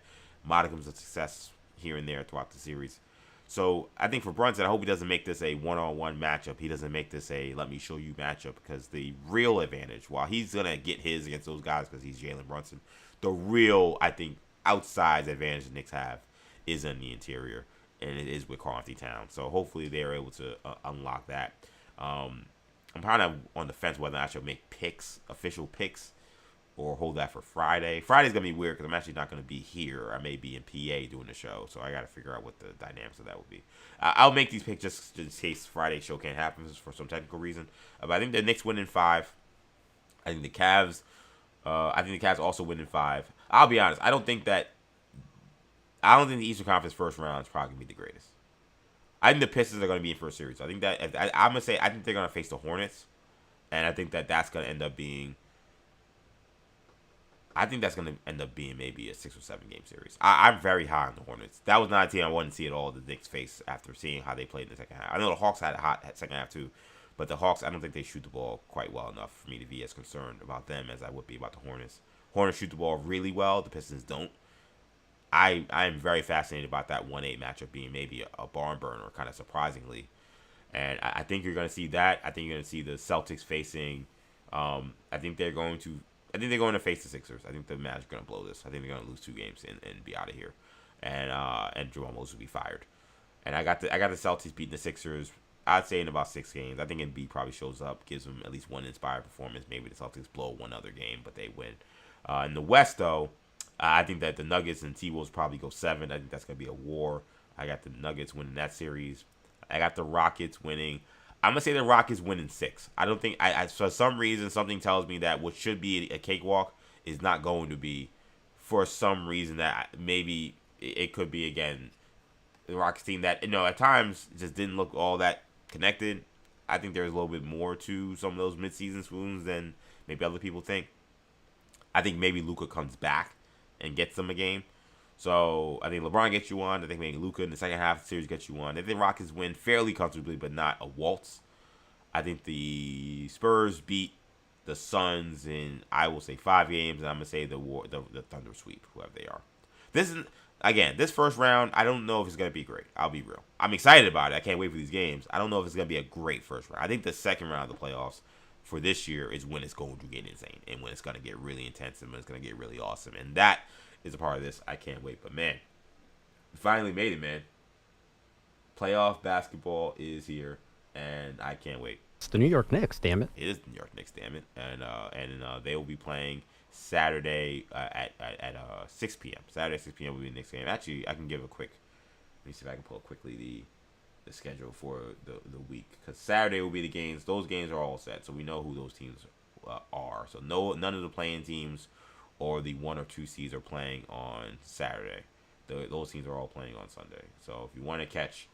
A: modicums of success here and there throughout the series. So I think for Brunson, I hope he doesn't make this a one-on-one matchup. He doesn't make this a let me show you matchup, because the real advantage, while he's going to get his against those guys because he's Jalen Brunson, the real, I think, outsized advantage the Knicks have is in the interior, and it is with Karl-Anthony Towns. So hopefully they're able to unlock that. I'm kind of on the fence whether I should make official picks, or hold that for Friday. Friday's going to be weird because I'm actually not going to be here. I may be in PA doing the show, so I got to figure out what the dynamics of that will be. I'll make these picks just in case Friday's show can't happen for some technical reason. But I think the Knicks win in 5. I think the Cavs also win in 5. I'll be honest. I don't think the Eastern Conference first round is probably going to be the greatest. I think the Pistons are going to be in first series. I think that I'm going to say I think they're going to face the Hornets, and I think that's going to end up being. I think that's going to end up being maybe a 6 or 7 game series. I'm very high on the Hornets. That was not a team I wanted to see at all the Knicks face after seeing how they played in the second half. I know the Hawks had a hot second half too, but the Hawks, I don't think they shoot the ball quite well enough for me to be as concerned about them as I would be about the Hornets. Hornets shoot the ball really well. The Pistons don't. I am very fascinated about that 1-8 matchup being maybe a barn burner, kind of surprisingly. And I think you're going to see that. I think you're going to see the Celtics facing. I think they're going to face the Sixers. I think the Magic are going to blow this. I think they're going to lose 2 games and be out of here. And Jamal Moses will be fired. And I got the Celtics beating the Sixers, I'd say, in about 6 games. I think Embiid probably shows up, gives them at least one inspired performance. Maybe the Celtics blow one other game, but they win. In the West, though, I think that the Nuggets and T-Wolves probably go 7. I think that's going to be a war. I got the Nuggets winning that series. I got the Rockets winning. I'm going to say the Rockets win in 6. I don't think, for some reason, something tells me that what should be a cakewalk is not going to be, for some reason that maybe it could be, again, the Rockets team that, at times just didn't look all that connected. I think there's a little bit more to some of those midseason swoons than maybe other people think. I think maybe Luka comes back and gets them a game. So I think LeBron gets you one. I think maybe Luka in the second half of the series gets you one. I think Rockets win fairly comfortably, but not a waltz. I think the Spurs beat the Suns in, I will say, 5 games, and I'm gonna say the Thunder sweep, whoever they are. This first round, I don't know if it's gonna be great. I'll be real. I'm excited about it. I can't wait for these games. I don't know if it's gonna be a great first round. I think the second round of the playoffs for this year is when it's going to get insane and when it's going to get really intense and when it's going to get really awesome. And that is a part of this. I can't wait. But, man, we finally made it, man. Playoff basketball is here, and I can't wait.
G: It's the New York Knicks, damn it.
A: It is the New York Knicks, damn it. And they will be playing Saturday at 6 p.m. Saturday, 6 p.m. will be the Knicks game. Actually, I can give a quick – let me see if I can pull up quickly the schedule for the week, because Saturday will be the games. Those games are all set, so we know who those teams are. So none of the playing teams or the 1 or 2 seeds are playing on Saturday. Those teams are all playing on Sunday. So if you want to catch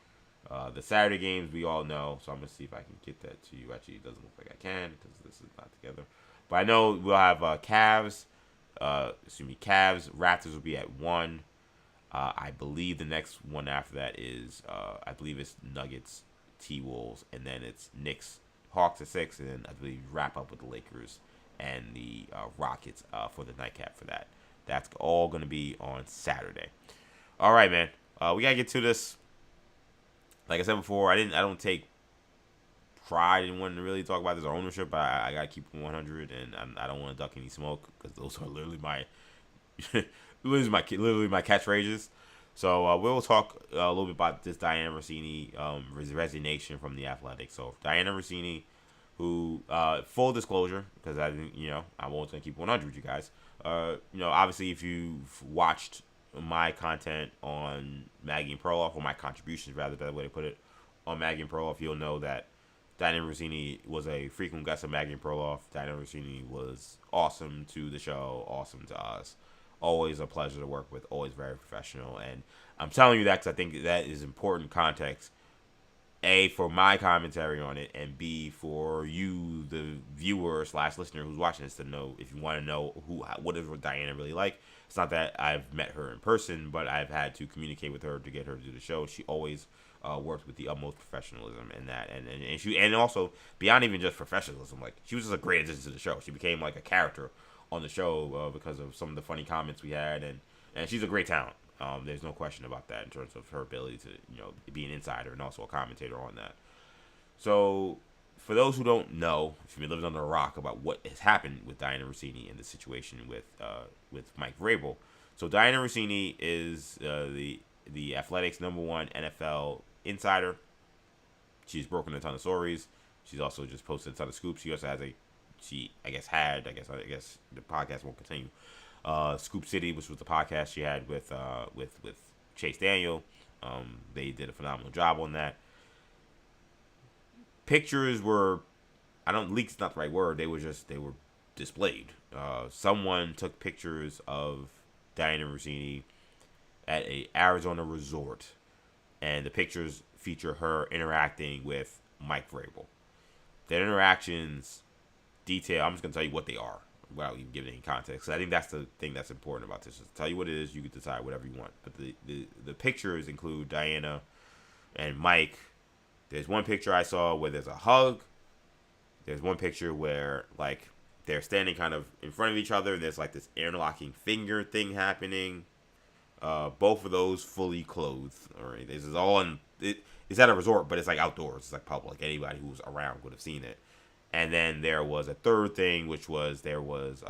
A: the Saturday games, we all know. So I'm gonna see if I can get that to you. Actually, it doesn't look like I can because this is not together. But I know we'll have Cavs. Cavs. Raptors will be at 1. I believe the next one after that is, I believe it's Nuggets, T-Wolves, and then it's Knicks, Hawks at 6, and then I believe wrap up with the Lakers and the Rockets for the nightcap for that. That's all going to be on Saturday. All right, man. We gotta get to this. Like I said before, I don't take pride in wanting to really talk about this ownership, but I gotta keep it 100, and I don't want to duck any smoke because those are literally my literally my catchphrases. So we'll talk a little bit about this Dianna Russini resignation from the Athletic. So Dianna Russini, who full disclosure, because I didn't, I won't keep 100 with you guys. Obviously if you've watched my content on Maggie and Perloff, or my contributions rather, better way to put it, on Maggie and Perloff, you'll know that Dianna Russini was a frequent guest of Maggie and Perloff. Dianna Russini was awesome to the show, awesome to us. Always a pleasure to work with, always very professional. And I'm telling you that because I think that is important context, A, for my commentary on it, and B, for you, the viewer / listener who's watching this, to know, if you want to know what is Dianna really like. It's not that I've met her in person, but I've had to communicate with her to get her to do the show. She always worked with the utmost professionalism in that, and also beyond even just professionalism, like she was just a great addition to the show. She became like a character on the show because of some of the funny comments we had, and she's a great talent. There's no question about that in terms of her ability to be an insider and also a commentator on that. So for those who don't know, if you've been living under a rock about what has happened with Dianna Russini and the situation with Mike Vrabel. So Dianna Russini is the Athletics' #1 NFL insider. She's broken a ton of stories. She's also just posted a ton of scoops. She also has I guess the podcast won't continue. Scoop City, which was the podcast she had with Chase Daniel. They did a phenomenal job on that. Pictures were, leak's not the right word. They were displayed. Someone took pictures of Dianna Russini at a Arizona resort, and the pictures feature her interacting with Mike Vrabel. Their interactions detail. I'm just gonna tell you what they are without even giving any context. I think that's the thing that's important about this. Just tell you what it is. You can decide whatever you want. But the pictures include Dianna and Mike. There's one picture I saw where there's a hug. There's one picture where like they're standing kind of in front of each other. And there's like this interlocking finger thing happening. Both of those fully clothed. All right, this is all in. It's at a resort, but it's like outdoors. It's like public. Anybody who's around would have seen it. And then there was a third thing, which was there was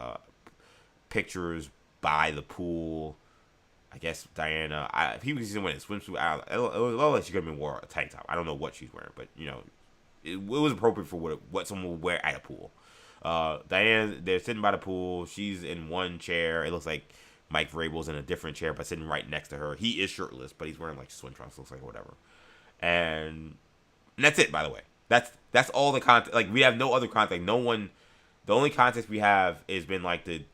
A: pictures by the pool. I guess Dianna, people see someone in a swimsuit. It looked like she could have been wore a tank top. I don't know what she's wearing, but it was appropriate for what someone would wear at a pool. Dianna, they're sitting by the pool. She's in one chair. It looks like Mike Vrabel's in a different chair, but sitting right next to her. He is shirtless, but he's wearing like swim trunks, looks like, or whatever. And that's it, by the way. That's all the content. Like, we have no other context. No one. The only context we have has been like the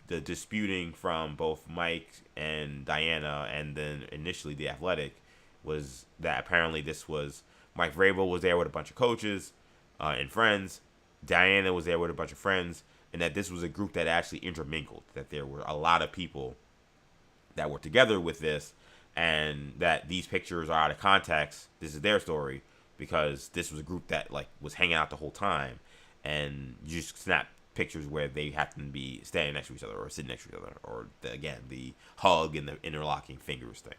A: disputing from both Mike and Dianna, and then initially the Athletic was that apparently this was Mike Vrabel was there with a bunch of coaches and friends. Dianna was there with a bunch of friends, and that this was a group that actually intermingled. That there were a lot of people that were together with this, and that these pictures are out of context. This is their story. Because this was a group that like was hanging out the whole time, and you just snap pictures where they happen to be standing next to each other or sitting next to each other, or the hug and the interlocking fingers thing.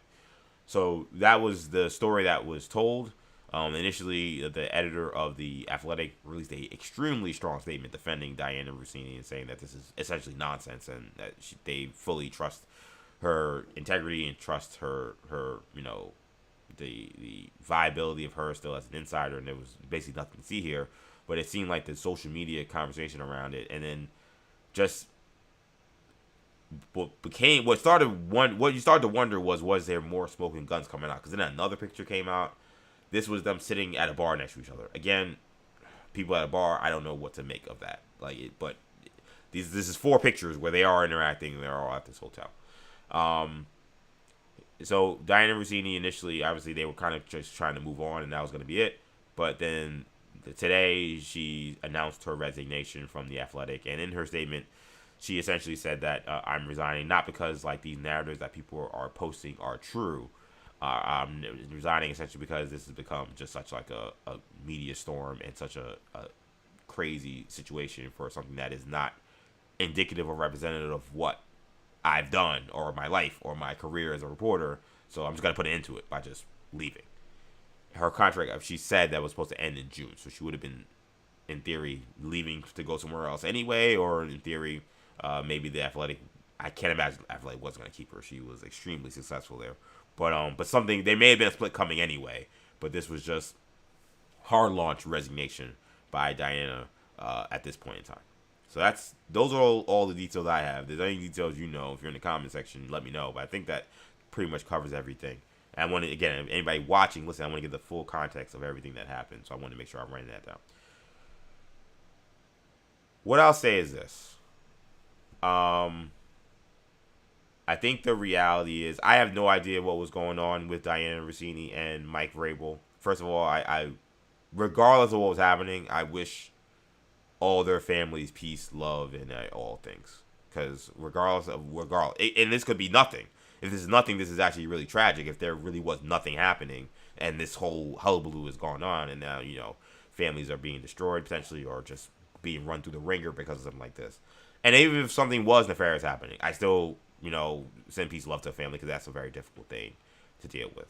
A: So that was the story that was told. Initially, the editor of the Athletic released a extremely strong statement defending Dianna Russini and saying that this is essentially nonsense and that they fully trust her integrity and trust her the viability of her still as an insider, and there was basically nothing to see here. But it seemed like the social media conversation around it, and then just what you started to wonder was there more smoking guns coming out? Because then another picture came out. This was them sitting at a bar next to each other. Again, people at a bar. I don't know what to make of that. But this is 4 pictures where they are interacting and they're all at this hotel. So Dianna Russini initially, obviously, they were kind of just trying to move on, and that was going to be it. But then today, she announced her resignation from the Athletic, and in her statement, she essentially said that I'm resigning not because like these narratives that people are posting are true, resigning essentially because this has become just such like a media storm and such a crazy situation for something that is not indicative or representative of what I've done or my life or my career as a reporter. So I'm just gonna put an end to it by just leaving. Her contract, she said that was supposed to end in June, so she would have been, in theory, leaving to go somewhere else anyway, or in theory, maybe the Athletic. I can't imagine the Athletic wasn't gonna keep her. She was extremely successful there, but something, they may have been a split coming anyway. But this was just hard launch resignation by Dianna at this point in time. So those are all the details I have. If there's any details if you're in the comment section, let me know. But I think that pretty much covers everything. And I want to, again, if anybody watching, listen, I want to give the full context of everything that happened. So I want to make sure I'm writing that down. What I'll say is this. I think the reality is I have no idea what was going on with Dianna Russini and Mike Vrabel. First of all, I regardless of what was happening, I wish all their families peace, love, and all things. Because regardless, and this could be nothing. If this is nothing, this is actually really tragic. If there really was nothing happening, and this whole hullabaloo has gone on, and now families are being destroyed potentially, or just being run through the ringer because of something like this. And even if something was nefarious happening, I still send peace, love to a family, because that's a very difficult thing to deal with.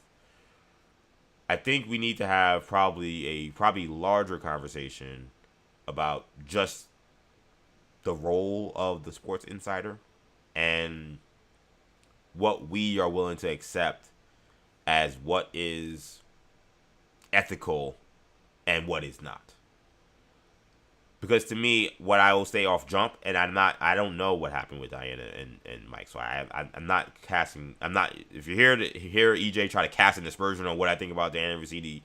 A: I think we need to have probably larger conversation about just the role of the sports insider and what we are willing to accept as what is ethical and what is not. Because to me, what I will say off jump, and I don't know what happened with Dianna and Mike, so I'm not casting. If you're here to hear EJ try to cast an aspersion on what I think about Dianna Russini,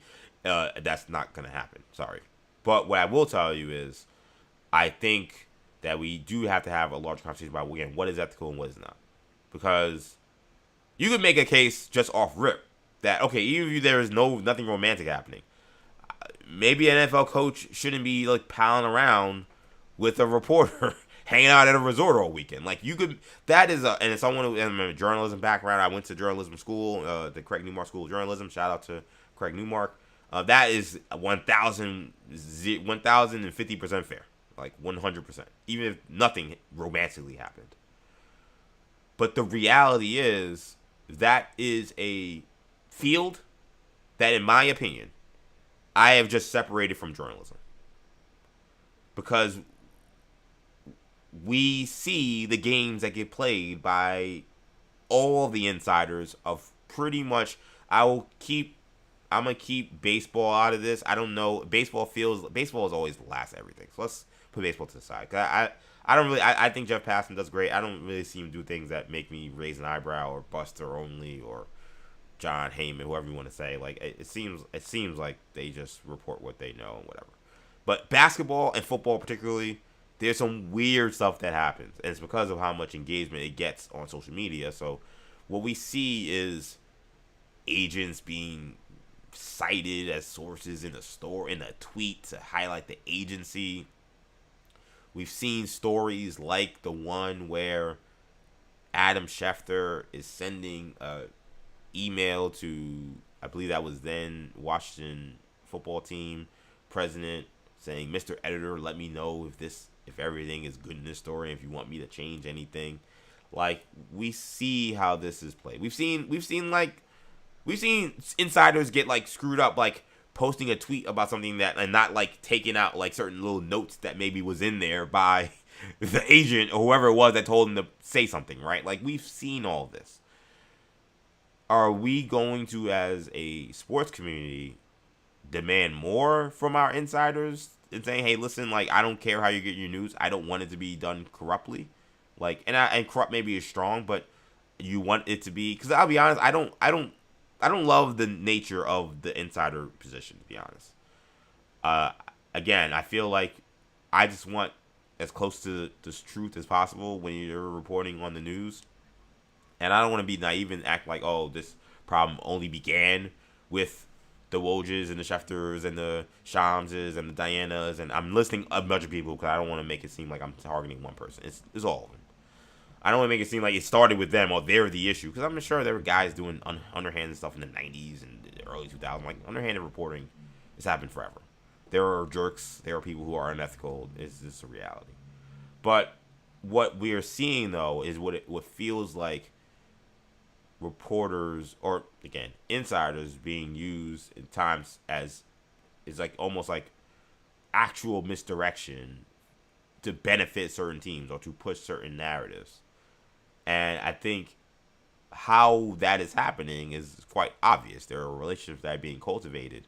A: that's not gonna happen. Sorry, but what I will tell you is, I think that we do have to have a large conversation about, again, what is ethical and what is not, because you could make a case just off rip that, okay, even if there is nothing romantic happening, maybe an NFL coach shouldn't be like palling around with a reporter hanging out at a resort all weekend. Like, you could, that is and it's someone who has a journalism background. I went to journalism school, the Craig Newmark School of Journalism. Shout out to Craig Newmark. That is 1,050% fair, like 100%, even if nothing romantically happened. But the reality is that is a field that, in my opinion, I have just separated from journalism, because we see the games that get played by all the insiders of pretty much. I'm gonna keep baseball out of this. I don't know. Baseball is always the last everything. So let's put baseball to the side. I don't really. I think Jeff Passan does great. I don't really see him do things that make me raise an eyebrow, or Buster Olney, or John Heyman, whoever you want to say. Like, it seems like they just report what they know and whatever. But basketball and football particularly, there's some weird stuff that happens, and it's because of how much engagement it gets on social media. So what we see is agents being cited as sources in a tweet to highlight the agency. We've seen stories like the one where Adam Schefter is sending a email to, I believe that was then Washington football team president, saying, "Mr. Editor, let me know if everything is good in this story, and if you want me to change anything." Like, we see how this is played. We've seen insiders get like screwed up, like posting a tweet about something that, and not like taking out like certain little notes that maybe was in there by the agent or whoever it was that told him to say something, right? Like, we've seen all this. Are we going to, as a sports community, demand more from our insiders and saying, "Hey, listen, like, I don't care how you get your news. I don't want it to be done corruptly." Like, and corrupt maybe is strong, but you want it to be, because I'll be honest, I don't love the nature of the insider position, to be honest. Again, I feel like I just want as close to the truth as possible when you're reporting on the news. And I don't want to be naive and act like, oh, this problem only began with the Wojs and the Schefters and the Shamses and the Diannas. And I'm listing a bunch of people because I don't want to make it seem like I'm targeting one person. It's all of them. I don't want to make it seem like it started with them or they're the issue, because I'm sure there were guys doing underhanded stuff in the 90s and the early 2000s. Like, underhanded reporting has happened forever. There are jerks. There are people who are unethical. It's just a reality. But what we are seeing, though, is what feels like reporters, or again, insiders being used at times as is like almost like actual misdirection to benefit certain teams or to push certain narratives. And I think how that is happening is quite obvious. There are relationships that are being cultivated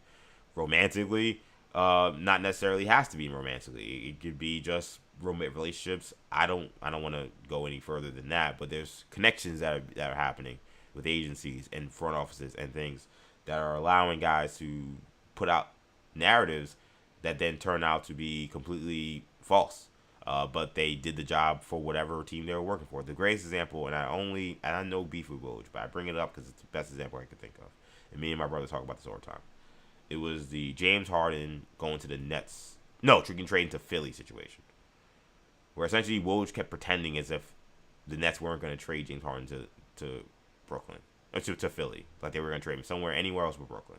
A: romantically. Not necessarily has to be romantically. It could be just romantic relationships. I don't want to go any further than that. But there's connections that are happening with agencies and front offices and things that are allowing guys to put out narratives that then turn out to be completely false. But they did the job for whatever team they were working for. The greatest example, and I know beef with Woj, but I bring it up because it's the best example I could think of. And me and my brother talk about this all the time. It was the James Harden going to the Nets. No, trading to Philly situation. Where essentially Woj kept pretending as if the Nets weren't going to trade James Harden to Brooklyn. Or to Philly. Like they were going to trade him somewhere, anywhere else but Brooklyn.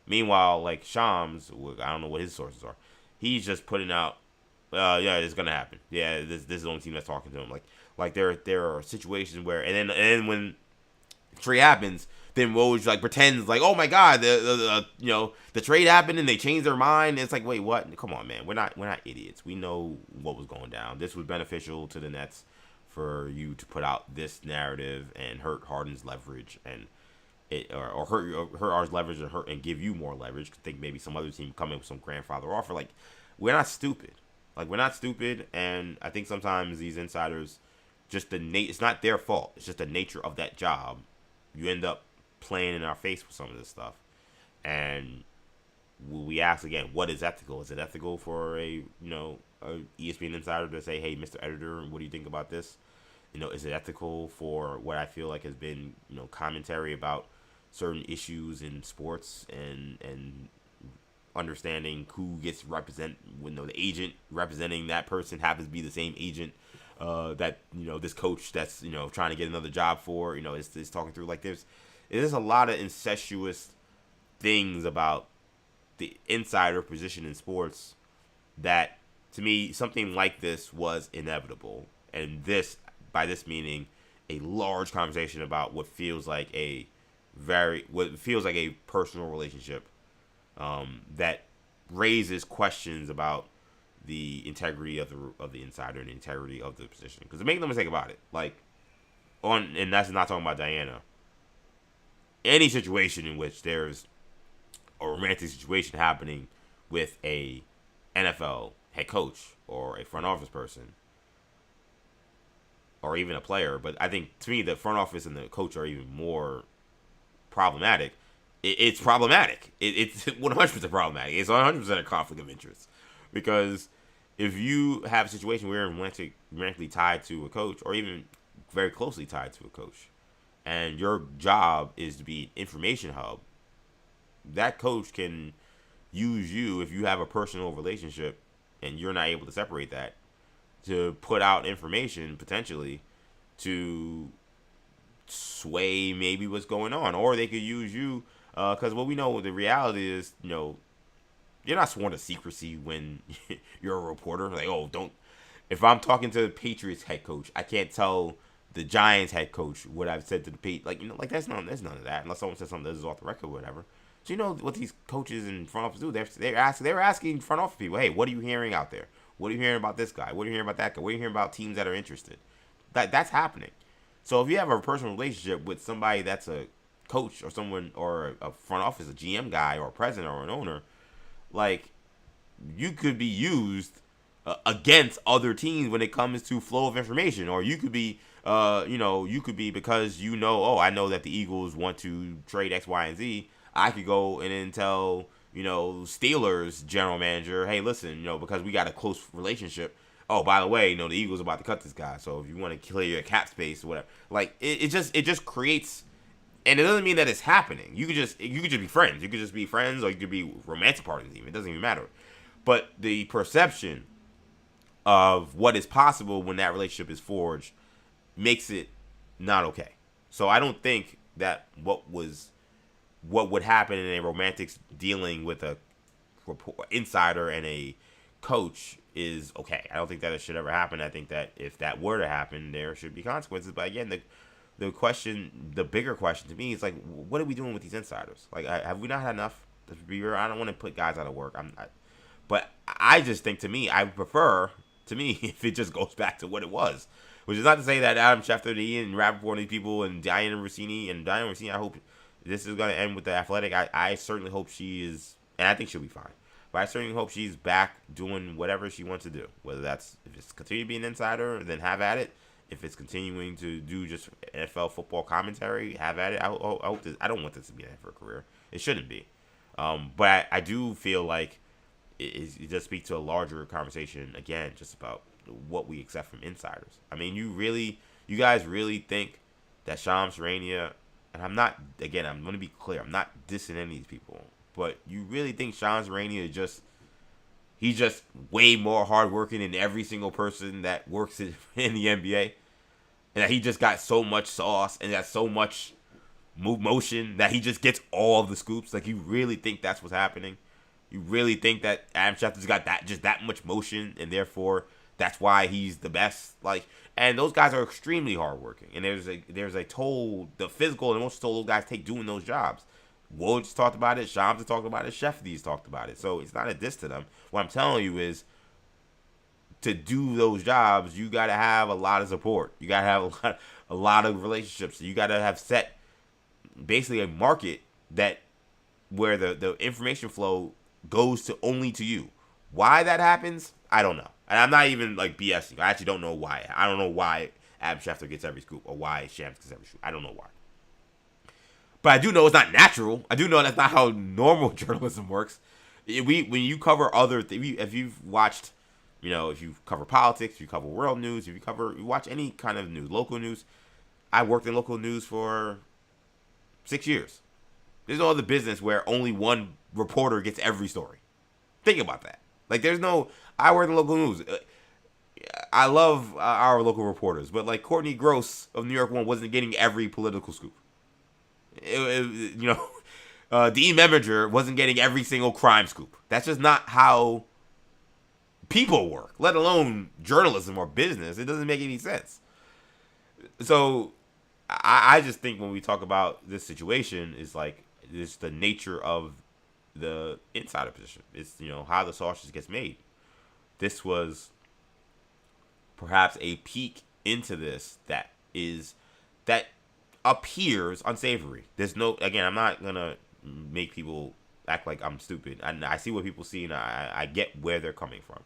A: Meanwhile, like Shams, I don't know what his sources are. He's just putting out, yeah, it's going to happen. Yeah, this is the only team that's talking to him. Like there are situations where, and then when the trade happens, then Woj like pretends like, oh my God, the trade happened and they changed their mind. It's like, wait, what? Come on, man. We're not idiots. We know what was going down. This was beneficial to the Nets for you to put out this narrative and hurt Harden's leverage and or hurt our leverage and give you more leverage. I think maybe some other team come in with some grandfather offer. Like, we're not stupid. And I think sometimes these insiders, it's not their fault. It's just the nature of that job. You end up playing in our face with some of this stuff. And we ask again, what is ethical? Is it ethical for a ESPN insider to say, hey, Mr. Editor, what do you think about this? Is it ethical for what I feel like has been, commentary about certain issues in sports and understanding who gets represent when the agent representing that person happens to be the same agent that this coach that's trying to get another job for is talking through. Like there's a lot of incestuous things about the insider position in sports that, to me, something like this was inevitable. And by this meaning a large conversation about what feels like a personal relationship that raises questions about the integrity of the insider and the integrity of the position. Because make no mistake about it, and that's not talking about Dianna. Any situation in which there's a romantic situation happening with a NFL head coach or a front office person or even a player, but I think to me the front office and the coach are even more problematic. It's problematic. It's 100% problematic. It's 100% a conflict of interest, because if you have a situation where you're romantically tied to a coach or even very closely tied to a coach, and your job is to be an information hub, that coach can use you, if you have a personal relationship and you're not able to separate that, to put out information potentially to sway maybe what's going on. Or they could use you because what we know, the reality is, you're not sworn to secrecy when you're a reporter. Like, if I'm talking to the Patriots head coach, I can't tell the Giants head coach what I've said to the Patriots. There's none of that, unless someone says something that is off the record or whatever. So what these coaches and front office do? They're asking front office people, hey, what are you hearing out there? What are you hearing about this guy? What are you hearing about that guy? What are you hearing about teams that are interested? That's happening. So if you have a personal relationship with somebody that's a coach or someone or a front office, a GM guy or a president or an owner, you could be used against other teams when it comes to flow of information. Or you could be, because I know that the Eagles want to trade X, Y, and Z. I could go and then tell, Steelers general manager, hey, listen, because we got a close relationship. Oh, by the way, the Eagles are about to cut this guy. So if you want to clear your cap space or whatever, it just creates, and it doesn't mean that it's happening. You could just be friends. You could just be friends, or you could be romantic partners even. It doesn't even matter. But the perception of what is possible when that relationship is forged makes it not okay. So I don't think that what would happen in a romantic dealing with a insider and a coach is okay. I don't think that it should ever happen. I think that if that were to happen, there should be consequences. But again, the bigger question to me is like, what are we doing with these insiders? Like, have we not had enough? I don't want to put guys out of work. But I just think, to me, I prefer, if it just goes back to what it was, which is not to say that Adam Schefter, Ian Rappaport, these people, and Dianna Russini, I hope this is going to end with the Athletic. I certainly hope she is, and I think she'll be fine. But I certainly hope she's back doing whatever she wants to do. Whether that's, if it's continue to be an insider, then have at it. If it's continuing to do just NFL football commentary, have at it. I hope this, I don't want this to be that for a career. It shouldn't be. But I do feel like it does speak to a larger conversation, again, just about what we accept from insiders. I mean, you guys really think that Shams Charania, and I'm going to be clear, I'm not dissing any of these people, but you really think Shams Charania is he's just way more hardworking than every single person that works in the NBA? And that he just got so much sauce and got so much motion that he just gets all of the scoops? Like, you really think that's what's happening? You really think that Adam Schefter's got that much motion, and therefore that's why he's the best? Like, and those guys are extremely hardworking, and there's a toll, the physical and emotional toll those guys take doing those jobs. Woj talked about it, Shams has talked about it, Schefter's talked about it. So it's not a diss to them. What I'm telling you is, to do those jobs, you got to have a lot of support. You got to have a lot of relationships. You got to have set basically a market where the information flow goes only to you. Why that happens, I don't know. And I'm not even like BSing. I actually don't know why. I don't know why Adam Schefter gets every scoop or why Shams gets every scoop. I don't know why. But I do know it's not natural. I do know that's not how normal journalism works. When you cover other things, if you've watched, if you cover politics, if you cover world news, if you watch any kind of news, local news. I worked in local news for 6 years. There's no other business where only one reporter gets every story. Think about that. Like, I work in local news. I love our local reporters, but like Courtney Gross of New York One wasn't getting every political scoop. Dean Meminger wasn't getting every single crime scoop. That's just not how people work, let alone journalism or business. It doesn't make any sense. So I just think when we talk about this situation, is like, it's the nature of the insider position. It's, how the sausage gets made. This was perhaps a peek into this that appears unsavory. There's no, again, I'm not gonna make people act like I'm stupid. I see what people see, and I get where they're coming from.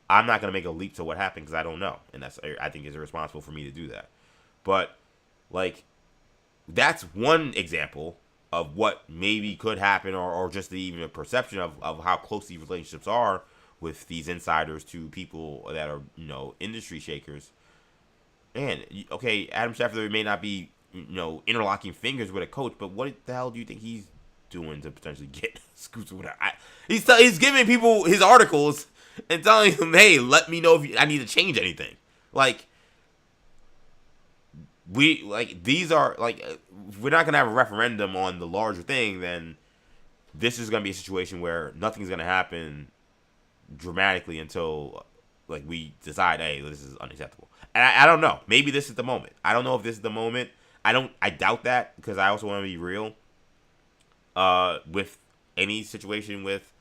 A: I'm not gonna make a leap to what happened because I don't know, and I think is irresponsible for me to do that. But like, that's one example of what maybe could happen, or just even a perception of how close these relationships are with these insiders to people that are, industry shakers. And okay, Adam Schefter may not be, interlocking fingers with a coach, but what the hell do you think he's doing to potentially get scoops with that? He's giving people his articles and telling them, hey, let me know if I need to change anything. Like, these are, like, if we're not going to have a referendum on the larger thing, then this is going to be a situation where nothing's going to happen dramatically until, like, we decide, hey, this is unacceptable. And I don't know. Maybe this is the moment. I don't know if this is the moment. I doubt that, because I also want to be real. With any situation with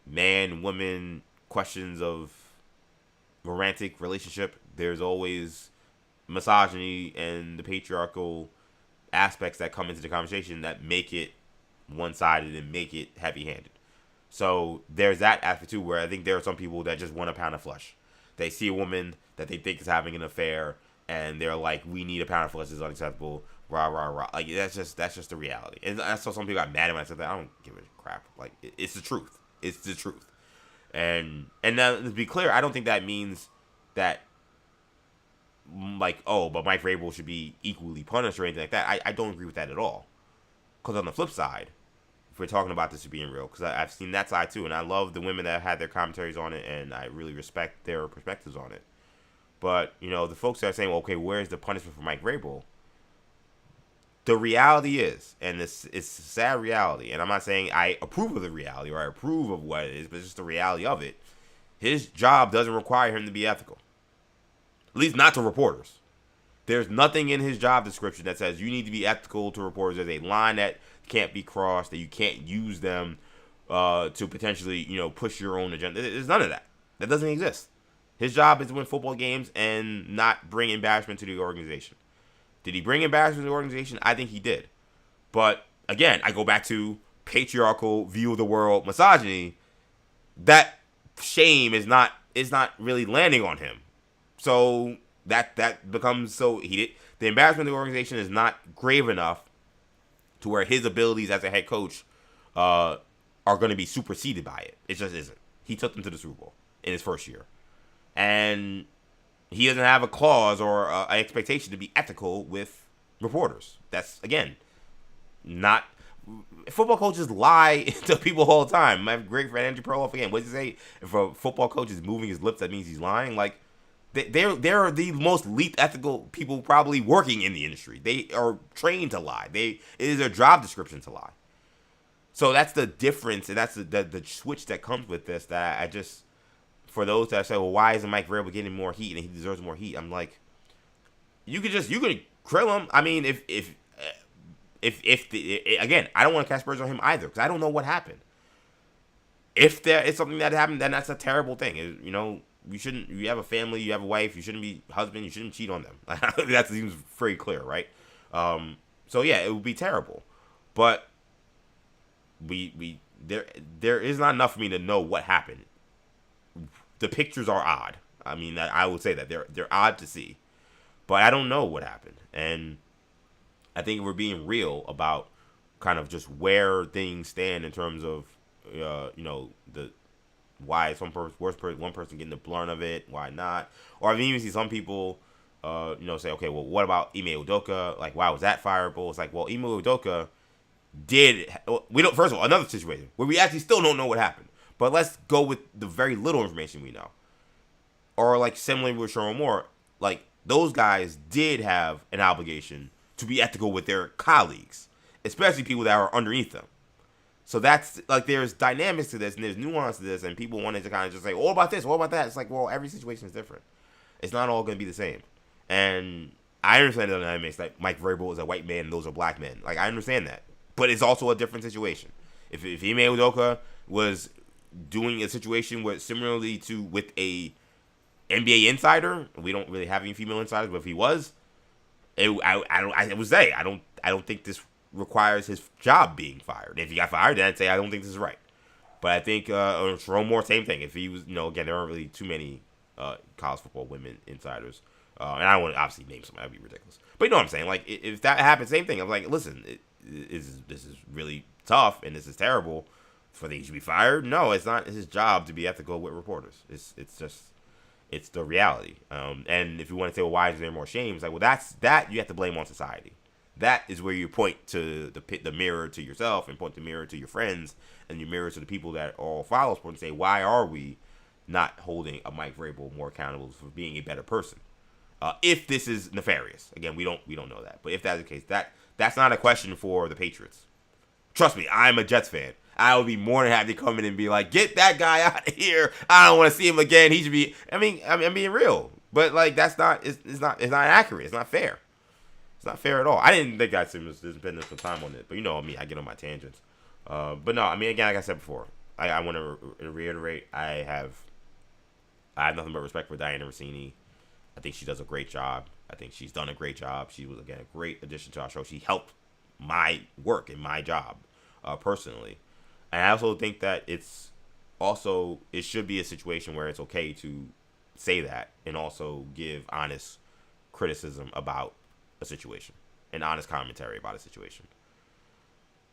A: man, woman, questions of romantic relationship, there's always misogyny and the patriarchal aspects that come into the conversation that make it one-sided and make it heavy-handed. So there's that aspect too, where I think there are some people that just want a pound of flesh. They see a woman that they think is having an affair, and they're like, we need a pound of flesh, this is unacceptable, rah, rah, rah. Like, that's just the reality. And that's why some people got mad when I said that. I don't give a crap. Like, it's the truth. It's the truth. And now, to be clear, I don't think that means that, like, but Mike Vrabel should be equally punished or anything like that. I don't agree with that at all. Because on the flip side, if we're talking about this being real, because I've seen that side too, and I love the women that have had their commentaries on it, and I really respect their perspectives on it. But, you know, the folks that are saying, well, okay, where's the punishment for Mike Vrabel? The reality is, and it's a sad reality, and I'm not saying I approve of the reality or I approve of what it is, but it's just the reality of it. His job doesn't require him to be ethical. At least not to reporters. There's nothing in his job description that says you need to be ethical to reporters. There's a line that can't be crossed, that you can't use them to potentially, you know, push your own agenda. There's none of that. That doesn't exist. His job is to win football games and not bring embarrassment to the organization. Did he bring embarrassment to the organization? I think he did. But, again, I go back to patriarchal view of the world, misogyny. That shame is not really landing on him. So that becomes so heated. The embarrassment of the organization is not grave enough to where his abilities as a head coach are going to be superseded by it. It just isn't. He took them to the Super Bowl in his first year. And he doesn't have a clause or an expectation to be ethical with reporters. That's, again, not... Football coaches lie to people all the time. My great friend Andrew Perloff, again, what does he say? If a football coach is moving his lips, that means he's lying. Like, they're the most least ethical people probably working in the industry. They are trained to lie. It is their job description to lie. So that's the difference, and that's the switch that comes with this. That I just, for those that say, well, why isn't Mike Vrabel getting more heat and he deserves more heat? I'm like, you could grill him. I mean, again, I don't want to cast spurs on him either because I don't know what happened. If there is something that happened, then that's a terrible thing. You know, you have a family, you have a wife, you shouldn't be husband, you shouldn't cheat on them. That seems very clear, right? So yeah, it would be terrible. But there is not enough for me to know what happened. The pictures are odd. I mean, I would say that they're odd to see, but I don't know what happened. And I think we're being real about kind of just where things stand in terms of, you know, why is one person getting the blunt of it, why not? Or I've even seen some people, you know, say, okay, well, what about Ime Udoka? Like, why was that fireable? It's like, well, Ime Udoka first of all, another situation where we actually still don't know what happened. But let's go with the very little information we know. Or like similarly with Sherman Moore, like those guys did have an obligation to be ethical with their colleagues, especially people that are underneath them. So that's like there's dynamics to this and there's nuance to this, and people wanted to kind of just say, what about this? What about that? It's like, well, every situation is different. It's not all going to be the same. And I understand the dynamics. Like Mike Vrabel is a white man and those are black men. Like I understand that. But it's also a different situation. If Ime Udoka was doing a situation similarly to with a NBA insider, we don't really have any female insiders, but if he was, I would say I don't think this requires his job being fired. If he got fired, then I'd say I don't think this is right. But I think Jerome Moore, same thing. If he was, you know, again, there aren't really too many college football women insiders, and I don't want to obviously name somebody. That'd be ridiculous. But you know what I'm saying? Like if that happened, same thing. I'm like, listen, this is really tough and this is terrible. For things to be fired? No, it's not his job to be ethical with reporters. It's the reality. And if you want to say, well, why is there more shame? It's like, well, that you have to blame on society. That is where you point to the mirror to yourself and point the mirror to your friends and your mirror to the people that all follow sport and say, why are we not holding a Mike Vrabel more accountable for being a better person? If this is nefarious, again, we don't know that. But if that's the case, that's not a question for the Patriots. Trust me, I'm a Jets fan. I would be more than happy to come in and be like, get that guy out of here. I don't want to see him again. He should be. I mean, I'm being real, but like that's not. It's not accurate. It's not fair. It's not fair at all. I didn't think I'd spend some time on it, but you know me, I get on my tangents. But no, I mean, again, like I said before, I want to reiterate. I have nothing but respect for Dianna Russini. I think she does a great job. I think she's done a great job. She was, again, a great addition to our show. She helped my work and my job personally. And I also think that it should be a situation where it's okay to say that and also give honest criticism about a situation and honest commentary about a situation.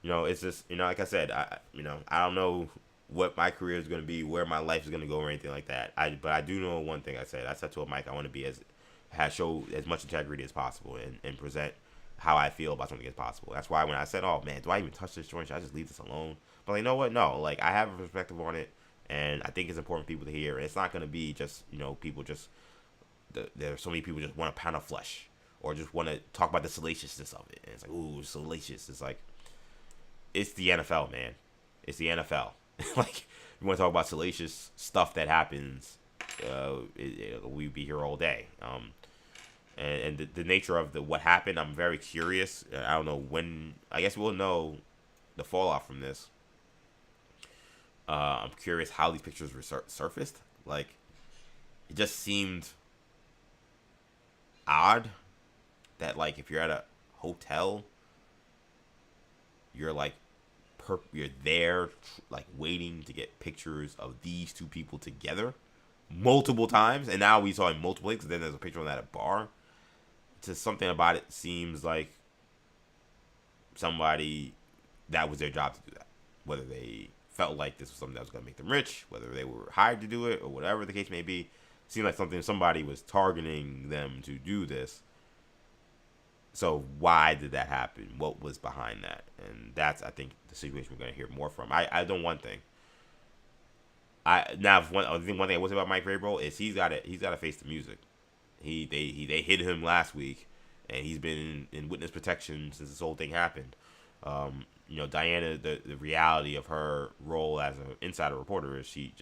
A: You know, it's just, you know, like I said, I don't know what my career is going to be, where my life is going to go or anything like that. But I do know one thing I said to Mike, I want to be show as much integrity as possible and present how I feel about something as possible. That's why when I said, oh man, do I even touch this joint? Should I just leave this alone? But like, you know what? No, like I have a perspective on it, and I think it's important for people to hear. And it's not going to be just, you know, people just there are so many people just want a pound of flesh or just want to talk about the salaciousness of it. And it's like, ooh, salacious. It's like, it's the NFL, man. It's the NFL. Like, you want to talk about salacious stuff that happens, we'd be here all day. And the nature of what happened, I'm very curious. I don't know when. I guess we'll know the fallout from this. I'm curious how these pictures were surfaced. Like, it just seemed odd that, like, if you're at a hotel, you're like, you're there, like, waiting to get pictures of these two people together multiple times, and now we saw it multiple places. Then there's a picture of that at a bar. Just something about it seems like somebody that was their job to do that. Whether they felt like this was something that was going to make them rich, whether they were hired to do it, or whatever the case may be, it seemed like somebody was targeting them to do this. So why did that happen? What was behind that? And that's, I think, the situation we're going to hear more from. I know one thing. One thing I will say about Mike Vrabel is he's got to face the music. They hit him last week, and he's been in witness protection since this whole thing happened. Dianna, the reality of her role as an insider reporter is she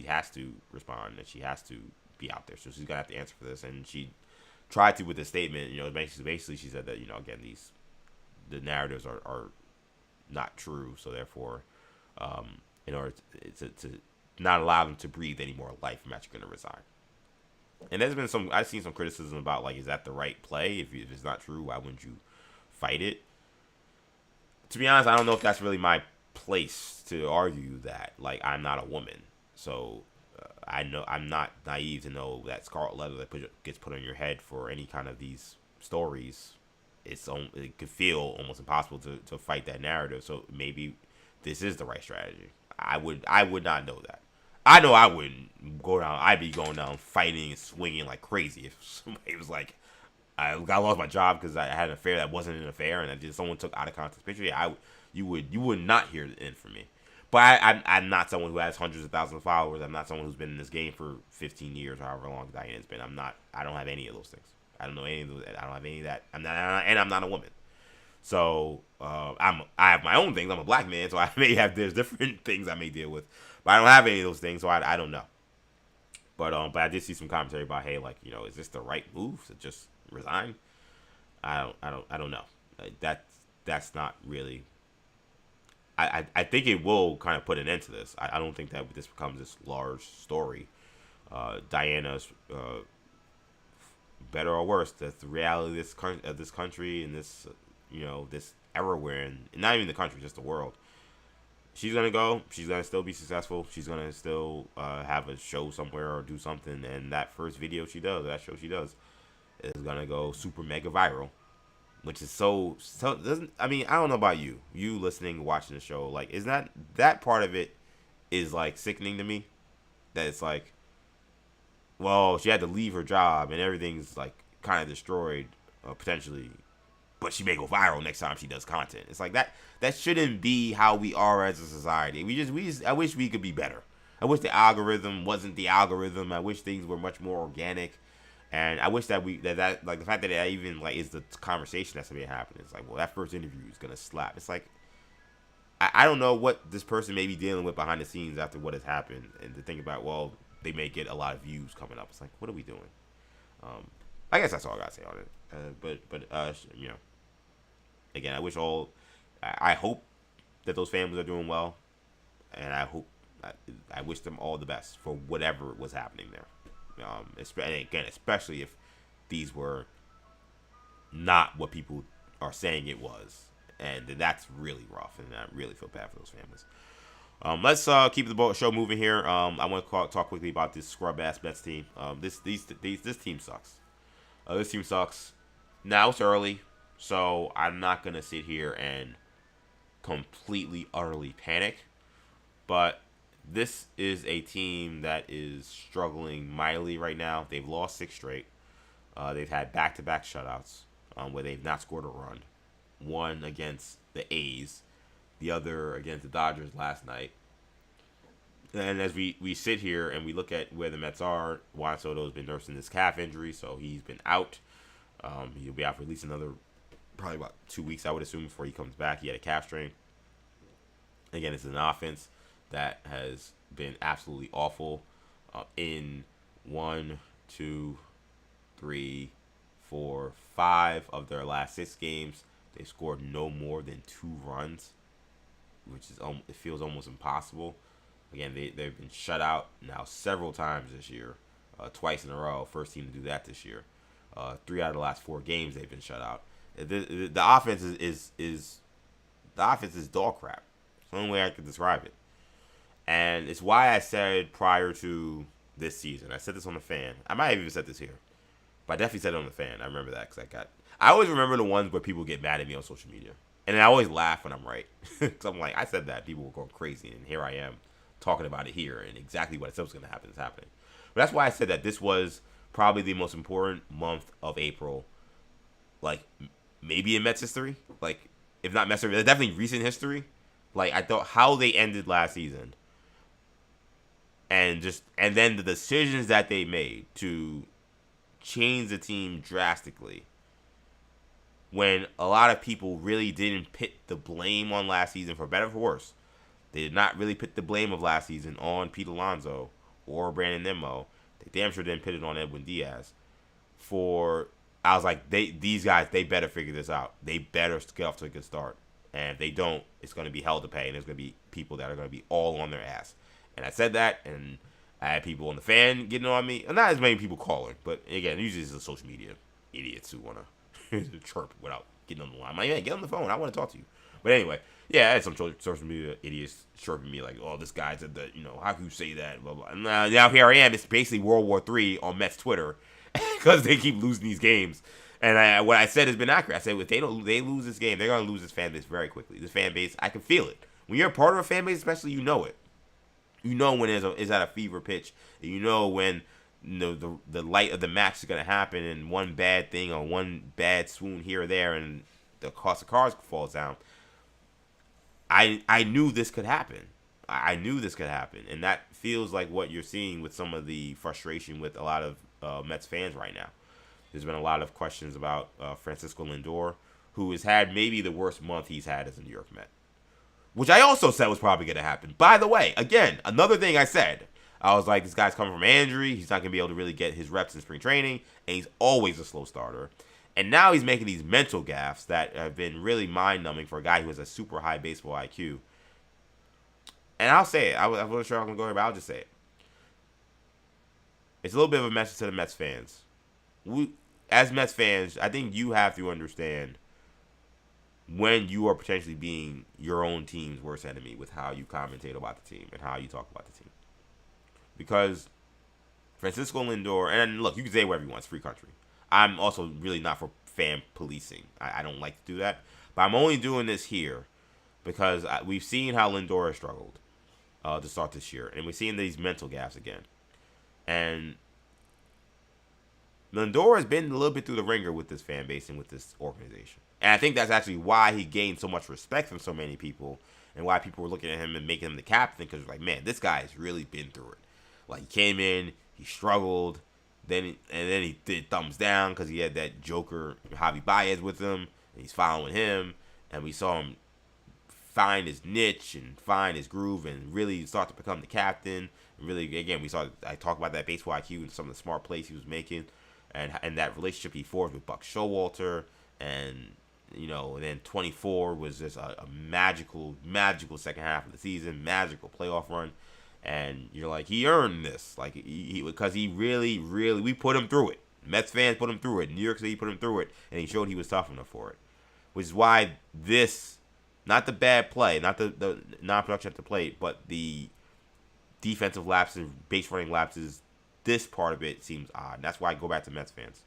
A: has to respond, and she has to be out there. So she's gonna have to answer for this, and she tried to with this statement. Basically she said that again the narratives are not true, so therefore, in order to not allow them to breathe any more life, I'm actually gonna resign. And I've seen some criticism about, like, is that the right play? If it's not true, why wouldn't you fight it? To be honest, I don't know if that's really my place to argue that. Like, I'm not a woman, so I know I'm not naive to know that scarlet letter that gets put on your head for any kind of these stories. It could feel almost impossible to fight that narrative. So maybe this is the right strategy. I would not know that. I know I wouldn't go down. I'd be going down fighting and swinging like crazy if somebody was like, I lost my job because I had an affair that wasn't an affair, and someone took out of context picture. You would not hear the end from me. But I'm not someone who has hundreds of thousands of followers. I'm not someone who's been in this game for 15 years, however long Diana's been. I don't have any of those things. I don't know any of those. I don't have any of that. I'm not a woman. So I have my own things. I'm a black man, so there's different things I may deal with. But I don't have any of those things, so I don't know. But I did see some commentary about, hey, like, is this the right move to just resign? I don't know. That's not really. I think it will kind of put an end to this. I don't think that this becomes this large story. Diana's better or worse, that's the reality of this country and this this era we're in. Not even the country, just the world. She's gonna go. She's gonna still be successful. She's gonna still have a show somewhere or do something. And that first video she does, that show she does, is gonna go super mega viral. Which is so doesn't. I mean, I don't know about you listening, watching the show. Like, is that part of it is like sickening to me. That it's like, well, she had to leave her job and everything's like kind of destroyed potentially. But she may go viral next time she does content. It's like that shouldn't be how we are as a society. I wish we could be better. I wish the algorithm wasn't the algorithm. I wish things were much more organic. And I wish that like the fact that it even like is the conversation that's gonna be happening. It's like, well, that first interview is gonna slap. It's like I don't know what this person may be dealing with behind the scenes after what has happened, and to think about, well, they may get a lot of views coming up. It's like, what are we doing? I guess that's all I gotta say on it. But again, I hope that those families are doing well, and I wish them all the best for whatever was happening there. Especially if these were not what people are saying it was, and that's really rough, and I really feel bad for those families. Let's keep the show moving here. I want to talk quickly about this scrub ass Mets team. This team sucks. This team sucks. Now it's early, so I'm not gonna sit here and completely utterly panic, but this is a team that is struggling mightily right now. They've lost 6 straight. They've had back-to-back shutouts where they've not scored a run. One against the A's, the other against the Dodgers last night. And as we sit here and we look at where the Mets are, Juan Soto's been nursing this calf injury, so he's been out. He'll be out for at least another, probably about 2 weeks, I would assume, before he comes back. He had a calf strain. Again, it's an offense that has been absolutely awful. In 1, 2, 3, 4, 5 of their last 6 games, they scored no more than 2 runs, which is it feels almost impossible. Again, they've been shut out now several times this year, twice in a row. First team to do that this year. 3 out of the last 4 games they've been shut out. The offense is dog crap. It's the only way I could describe it. And it's why I said prior to this season, I said this on the fan. I might have even said this here, but I definitely said it on the fan. I remember that because I always remember the ones where people get mad at me on social media, and I always laugh when I'm right because I'm like, I said that, people were going crazy, and here I am talking about it here, and exactly what I said was going to happen is happening. But that's why I said that this was probably the most important month of April, like maybe in Mets history, like if not Mets history, definitely recent history. Like I thought how they ended last season. And then the decisions that they made to change the team drastically, when a lot of people really didn't put the blame on last season, for better or for worse. They did not really put the blame of last season on Pete Alonso or Brandon Nimmo. They damn sure didn't put it on Edwin Diaz. I was like, these guys, they better figure this out. They better get off to a good start. And if they don't, it's going to be hell to pay, and there's going to be people that are going to be all on their ass. And I said that, and I had people on the fan getting on me. Not as many people calling, but again, usually it's the social media idiots who want to chirp without getting on the line. I'm like, yeah, get on the phone. I want to talk to you. But anyway, yeah, I had some social media idiots chirping me like, oh, this guy said that, how can you say that? Blah, blah. And now here I am. It's basically World War III on Mets Twitter because they keep losing these games. And what I said has been accurate. I said if they lose this game, they're going to lose this fan base very quickly. This fan base, I can feel it. When you're a part of a fan base, especially, you know it. You know when it's at a fever pitch. You know when the light of the match is going to happen, and one bad thing or one bad swoon here or there, and the cost of cars falls down. I knew this could happen. I knew this could happen, and that feels like what you're seeing with some of the frustration with a lot of Mets fans right now. There's been a lot of questions about Francisco Lindor, who has had maybe the worst month he's had as a New York Met. Which I also said was probably going to happen. By the way, again, another thing I said. I was like, this guy's coming from injury. He's not going to be able to really get his reps in spring training. And he's always a slow starter. And now he's making these mental gaffes that have been really mind-numbing for a guy who has a super high baseball IQ. And I'll say it. I wasn't sure I'm going to go here, but I'll just say it. It's a little bit of a message to the Mets fans. As Mets fans, I think you have to understand when you are potentially being your own team's worst enemy with how you commentate about the team and how you talk about the team. Because Francisco Lindor, and look, you can say whatever you want, it's free country. I'm also really not for fan policing. I don't like to do that. But I'm only doing this here because we've seen how Lindor has struggled to start this year. And we're seeing these mental gaps again. And Lindor has been a little bit through the ringer with this fan base and with this organization. And I think that's actually why he gained so much respect from so many people and why people were looking at him and making him the captain, because like, man, this guy has really been through it. Like, he came in, he struggled, then he did thumbs down because he had that joker Javi Baez with him, and he's following him, and we saw him find his niche and find his groove and really start to become the captain. And really, again, I talk about that baseball IQ and some of the smart plays he was making, and that relationship he forged with Buck Showalter, and and then 24 was just a magical second half of the season, magical playoff run. And you're like, he earned this. Like, because he really, we put him through it. Mets fans put him through it. New York City put him through it. And he showed he was tough enough for it. Which is why this, not the bad play, not the non-production at the plate, but the defensive lapses, base running lapses, this part of it seems odd. And that's why I go back to Mets fans.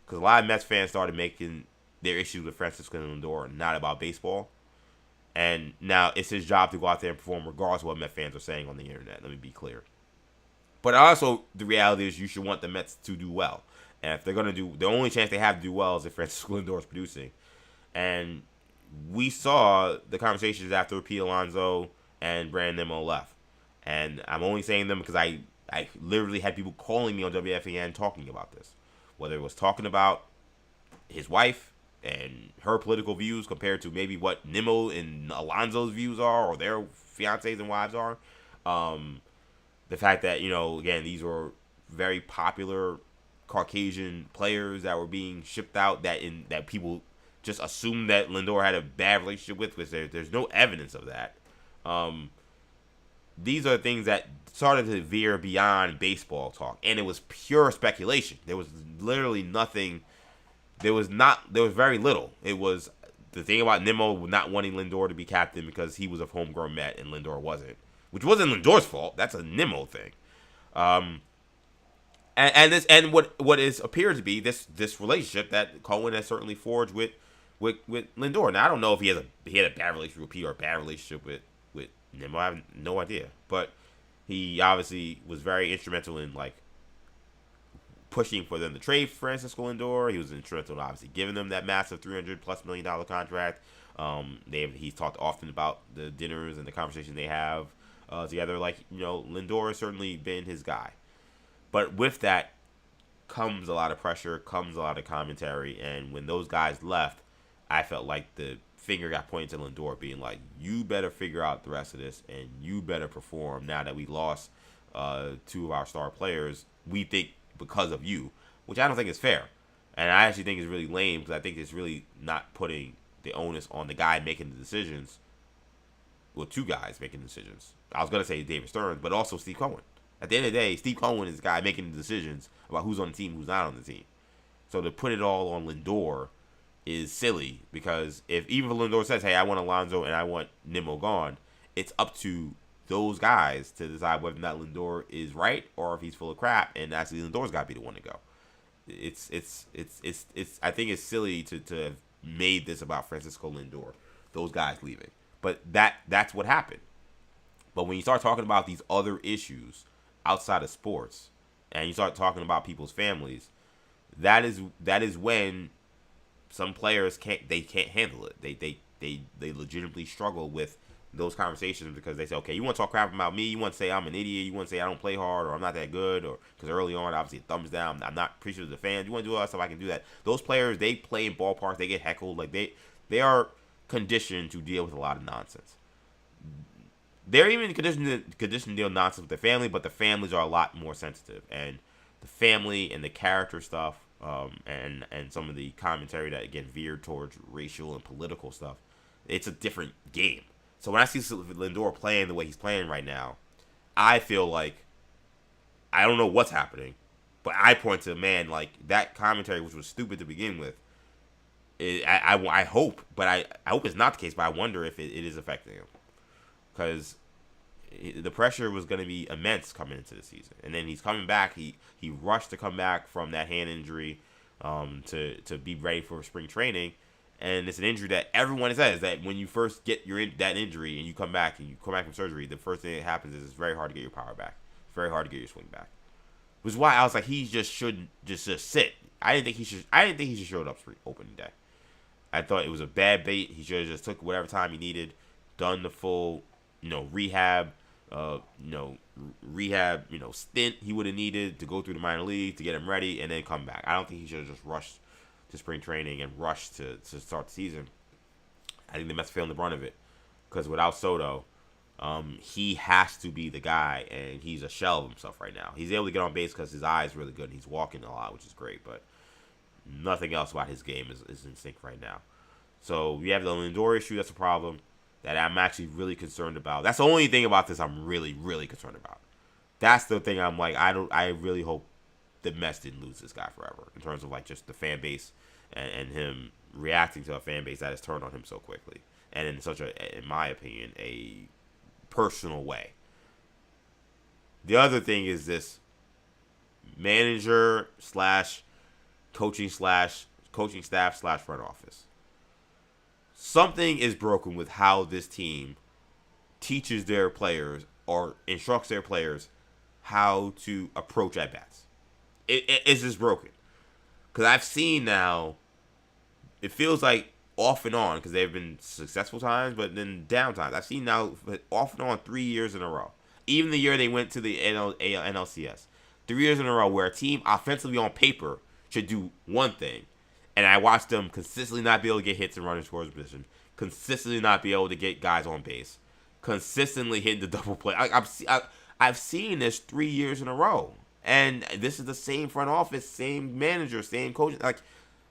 A: Because a lot of Mets fans started making their issues with Francisco Lindor not about baseball. And now it's his job to go out there and perform regardless of what Mets fans are saying on the internet. Let me be clear. But also, the reality is you should want the Mets to do well. And if they're going to do, the only chance they have to do well is if Francisco Lindor is producing. And we saw the conversations after Pete Alonso and Brandon Nimmo left. And I'm only saying them because I literally had people calling me on WFAN talking about this. Whether it was talking about his wife and her political views compared to maybe what Nimmo and Alonzo's views are, or their fiancés and wives are. The fact that, again, these were very popular Caucasian players that were being shipped out that people just assumed that Lindor had a bad relationship with, which there's no evidence of that. These are things that started to veer beyond baseball talk, and it was pure speculation. There was literally nothing. There was very little. It was the thing about Nimmo not wanting Lindor to be captain because he was a homegrown Met and Lindor wasn't, which wasn't Lindor's fault. That's a Nimmo thing. And what is appears to be this relationship that Cohen has certainly forged with Lindor. Now I don't know if he had a bad relationship with Pete or a bad relationship with Nimmo. I have no idea, but he obviously was very instrumental in pushing for them to trade Francisco Lindor. He was instrumental in obviously giving them that massive $300+ million contract. He's talked often about the dinners and the conversation they have together. Lindor has certainly been his guy. But with that comes a lot of pressure, comes a lot of commentary, and when those guys left, I felt like the finger got pointed to Lindor, being like, you better figure out the rest of this, and you better perform now that we lost 2 of our star players, we think because of you, which I don't think is fair. And I actually think is really lame, because I think it's really not putting the onus on the guy making the decisions, well, 2 guys making the decisions. I was going to say David Stearns, but also Steve Cohen. At the end of the day, Steve Cohen is the guy making the decisions about who's on the team, who's not on the team. So to put it all on Lindor is silly, because even if Lindor says, hey, I want Alonso and I want Nimmo gone, it's up to those guys to decide whether or not Lindor is right or if he's full of crap, and actually Lindor's got to be the one to go. It's I think it's silly to have made this about Francisco Lindor, those guys leaving. But that's what happened. But when you start talking about these other issues outside of sports, and you start talking about people's families, that is when some players can't handle it. They legitimately struggle with those conversations, because they say, okay, you want to talk crap about me, you want to say I'm an idiot, you want to say I don't play hard, or I'm not that good, or because early on, obviously, thumbs down, I'm not appreciative of the fans, you want to do all that stuff, I can do that. Those players, they play in ballparks, they get heckled, they are conditioned to deal with a lot of nonsense. They're even conditioned to deal nonsense with their family, but the families are a lot more sensitive, and the family and the character stuff, and some of the commentary that again veered towards racial and political stuff, it's a different game. So when I see Lindor playing the way he's playing right now, I feel like I don't know what's happening, but I point to, man, that commentary, which was stupid to begin with. I hope, but I hope it's not the case, but I wonder if it is affecting him, because the pressure was going to be immense coming into the season, and then he's coming back. He rushed to come back from that hand injury to be ready for spring training. And it's an injury that everyone says that when you first get that injury and you come back from surgery, the first thing that happens is it's very hard to get your power back. It's very hard to get your swing back. Which is why I was like, he just shouldn't just sit. I didn't think he should show up for opening day. I thought it was a bad bait. He should have just took whatever time he needed, done the full, rehab, stint he would have needed to go through the minor league to get him ready, and then come back. I don't think he should have just rushed to spring training and rush to start the season. I think they must have feeling the brunt of it, because without Soto, he has to be the guy, and he's a shell of himself right now. He's able to get on base because his eye is really good, and he's walking a lot, which is great, but nothing else about his game is in sync right now. So we have the Lindor issue. That's a problem that I'm actually really concerned about. That's the only thing about this I'm really, really concerned about. That's the thing I'm like, I really hope the Mets didn't lose this guy forever, in terms of just the fan base and him reacting to a fan base that has turned on him so quickly, and in such in my opinion, a personal way. The other thing is this manager / coaching staff / front office. Something is broken with how this team teaches their players or instructs their players how to approach at bats. It's just broken. Because I've seen now, it feels like off and on, because there have been successful times, but then down times. I've seen now off and on 3 years in a row. Even the year they went to the NLCS. 3 years in a row where a team offensively on paper should do one thing. And I watched them consistently not be able to get hits and running scores position. Consistently not be able to get guys on base. Consistently hitting the double play. I've seen this 3 years in a row. And this is the same front office, same manager, same coaching.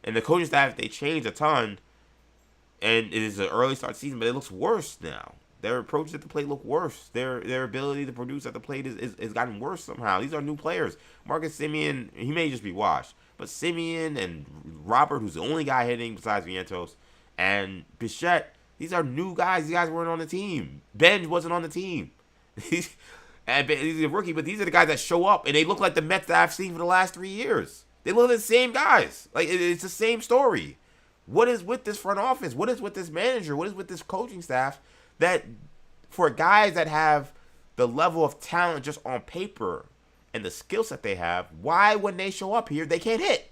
A: And the coaching staff, they changed a ton. And it is an early start season, but it looks worse now. Their approach at the plate look worse. Their ability to produce at the plate is gotten worse somehow. These are new players. Marcus Semien, he may just be washed. But Semien and Robert, who's the only guy hitting besides Vientos, and Bichette, these are new guys. These guys weren't on the team. Benj wasn't on the team. And he's a rookie, but these are the guys that show up, and they look like the Mets that I've seen for the last 3 years. They look like the same guys. Like, it's the same story. What is with this front office? What is with this manager? What is with this coaching staff that for guys that have the level of talent just on paper and the skill set they have, why when they show up here, they can't hit?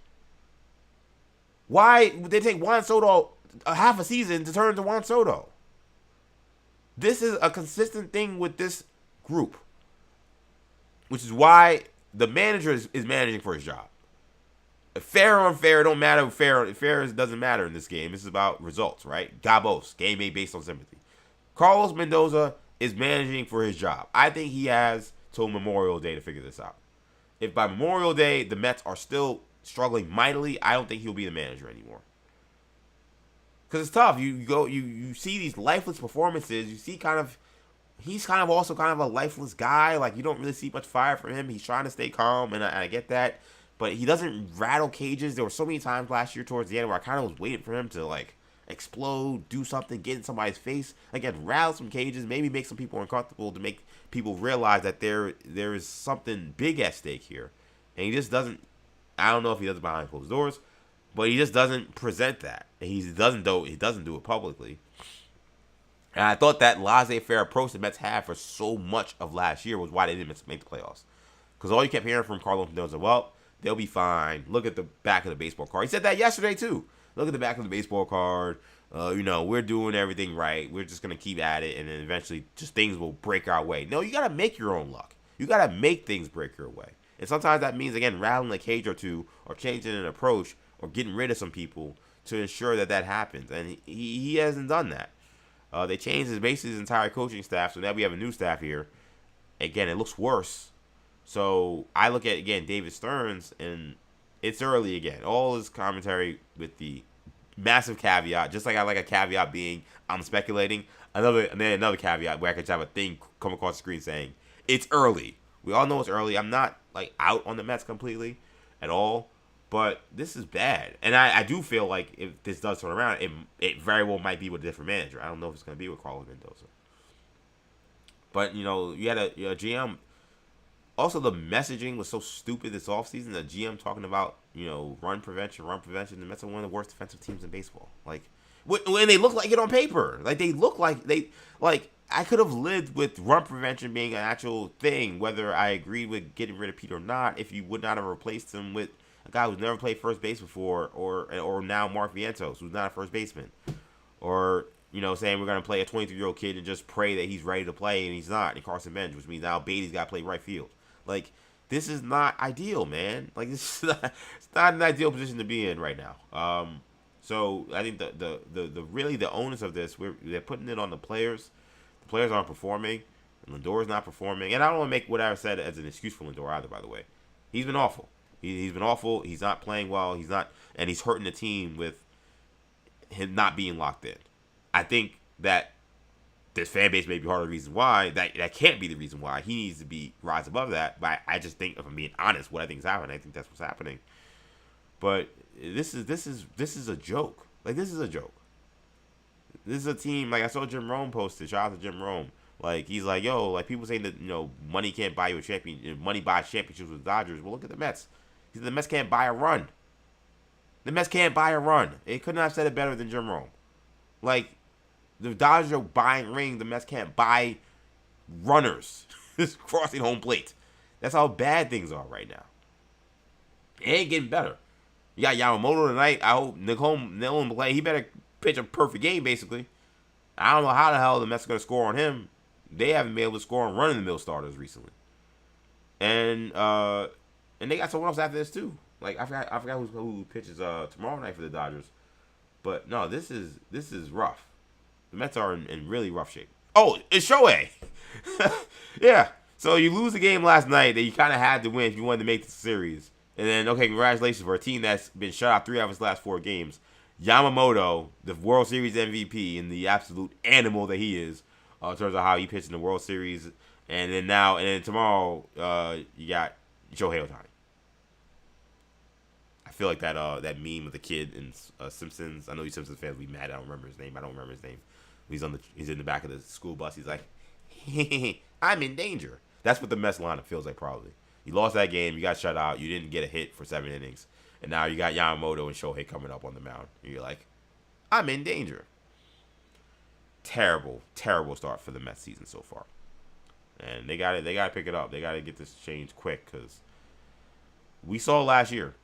A: Why would they take Juan Soto a half a season to turn into Juan Soto? This is a consistent thing with this group. Which is why the manager is managing for his job. Fair or unfair, it don't matter. Fair doesn't matter in this game. This is about results, right? Gabos, game made based on sympathy. Carlos Mendoza is managing for his job. I think he has till Memorial Day to figure this out. If by Memorial Day the Mets are still struggling mightily, I don't think he'll be the manager anymore. Because it's tough. You see these lifeless performances. You see he's also a lifeless guy. Like, you don't really see much fire from him. He's trying to stay calm, and I get that. But he doesn't rattle cages. There were so many times last year towards the end where I kind of was waiting for him to, like, explode, do something, get in somebody's face. Again, rattle some cages, maybe make some people uncomfortable to make people realize that there is something big at stake here. And he just doesn't, I don't know if he does it behind closed doors, but he just doesn't present that. And he doesn't do it publicly. And I thought that laissez-faire approach the Mets had for so much of last year was why they didn't make the playoffs. Because all you kept hearing from Carlos Mendoza, well, they'll be fine. Look at the back of the baseball card. He said that yesterday, too. Look at the back of the baseball card. We're doing everything right. We're just going to keep at it, and then eventually just things will break our way. No, you got to make your own luck. You got to make things break your way. And sometimes that means, again, rattling a cage or two or changing an approach or getting rid of some people to ensure that happens. And he hasn't done that. They changed basically his entire coaching staff, so now we have a new staff here. Again, it looks worse. So I look at, again, David Stearns, and it's early again. All his commentary with the massive caveat, just like I like a caveat being, I'm speculating. Another caveat where I could have a thing come across the screen saying, it's early. We all know it's early. I'm not, like, out on the Mets completely at all. But this is bad. And I do feel like if this does turn around, it very well might be with a different manager. I don't know if it's going to be with Carlos Mendoza. But, you had a GM. Also, the messaging was so stupid this offseason. The GM talking about, run prevention. The Mets are one of the worst defensive teams in baseball. Like, when they look like it on paper. Like, they look like I could have lived with run prevention being an actual thing, whether I agreed with getting rid of Pete or not, if you would not have replaced him with a guy who's never played first base before, or now Mark Vientos, who's not a first baseman. Or, saying we're going to play a 23-year-old kid and just pray that he's ready to play, and he's not, and Carson Bench, which means now Beatty's got to play right field. Like, this is not ideal, man. Like, it's not an ideal position to be in right now. So I think the onus of this, they're putting it on the players. The players aren't performing, and Lindor's not performing. And I don't want to make what I said as an excuse for Lindor either, by the way. He's been awful. He's been awful. He's not playing well. And he's hurting the team with him not being locked in. I think that this fan base may be part of the reason why. That can't be the reason why. He needs to rise above that. But I just think, if I'm being honest, what I think is happening, I think that's what's happening. But this is a joke. Like, this is a joke. This is a team, like I saw Jim Rome posted. Shout out to Jim Rome. Like, he's like, yo, like, people saying that, money can't buy you a champion. Money buys championships with the Dodgers. Well, look at the Mets. He said the Mets can't buy a run. The Mets can't buy a run. It couldn't have said it better than Jim Rome. Like, the Dodgers are buying rings. The Mets can't buy runners crossing home plate. That's how bad things are right now. It ain't getting better. You got Yamamoto tonight. I hope Nolan play. He better pitch a perfect game, basically. I don't know how the hell the Mets are going to score on him. they haven't been able to score on run-of-the-mill starters recently. And they got someone else after this too. Like I forgot who pitches tomorrow night for the Dodgers. But no, this is rough. The Mets are in really rough shape. Oh, it's Shohei. Yeah. So you lose the game last night that you kind of had to win if you wanted to make the series. And then, okay, congratulations for a team that's been shut out 3 out of its last 4 games. Yamamoto, the World Series MVP, and the absolute animal that he is, in terms of how he pitched in the World Series. And then tomorrow, you got Shohei Ohtani. I feel like that meme of the kid in Simpsons. I know you Simpsons fans will be mad. I don't remember his name. He's in the back of the school bus. He's like, I'm in danger. That's what the Mets lineup feels like probably. You lost that game. You got shut out. You didn't get a hit for 7 innings. And now you got Yamamoto and Shohei coming up on the mound. And you're like, I'm in danger. Terrible, terrible start for the Mets season so far. And they got to pick it up. They got to get this changed quick because we saw last year.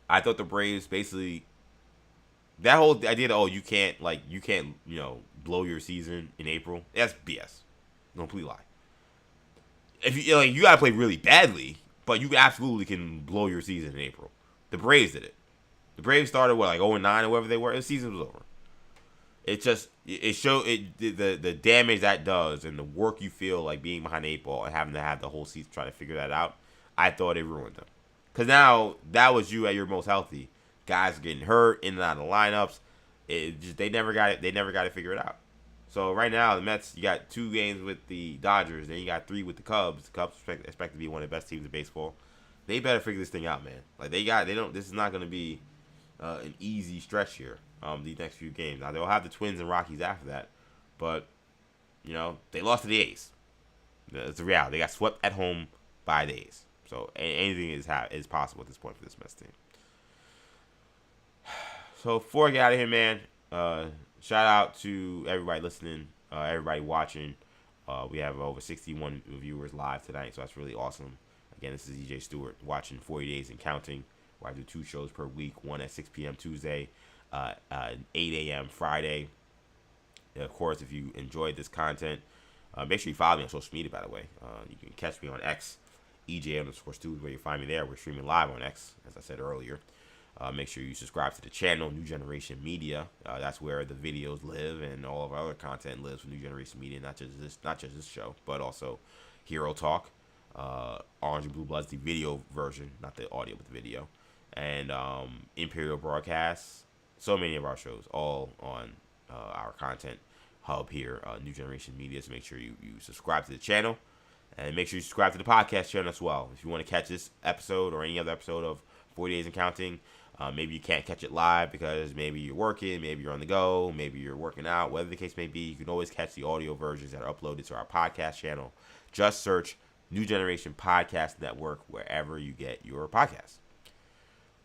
A: I thought the Braves basically, that whole idea that you can't blow your season in April. That's BS. Complete lie. If you gotta play really badly, but you absolutely can blow your season in April. The Braves did it. The Braves started 0-9 or whatever they were. The season was over. It showed the damage that does and the work you feel like being behind the 8 ball and having to have the whole season try to figure that out. I thought it ruined them. Because now, that was you at your most healthy. Guys are getting hurt, in and out of the lineups. They never got to figure it out. So, right now, the Mets, you got 2 games with the Dodgers, then you got 3 with the Cubs. The Cubs expect to be one of the best teams in baseball. They better figure this thing out, man. This is not going to be an easy stretch here, these next few games. Now, they'll have the Twins and Rockies after that. But, they lost to the A's. It's a reality. They got swept at home by the A's. So anything is possible at this point for this Mets team. So before I get out of here, man, shout out to everybody listening, everybody watching. We have over 61 viewers live tonight, so that's really awesome. Again, this is EJ Stewart watching 40 Days and Counting, where I do 2 shows per week, one at 6 p.m. Tuesday, 8 a.m. Friday. And of course, if you enjoyed this content, make sure you follow me on social media, by the way. You can catch me on X. EJ_Stu is where you find me there. We're streaming live on X, as I said earlier. Make sure you subscribe to the channel, New Generation Media. That's where the videos live and all of our other content lives for New Generation Media. Not just this show, but also Hero Talk, Orange and Blue Bloods, the video version, not the audio, but the video, and Imperial Broadcasts. So many of our shows, all on our content hub here, New Generation Media. So make sure you subscribe to the channel. And make sure you subscribe to the podcast channel as well. If you want to catch this episode or any other episode of 40 Days and Counting, maybe you can't catch it live because maybe you're working, maybe you're on the go, maybe you're working out, whatever the case may be, you can always catch the audio versions that are uploaded to our podcast channel. Just search New Generation Podcast Network wherever you get your podcasts.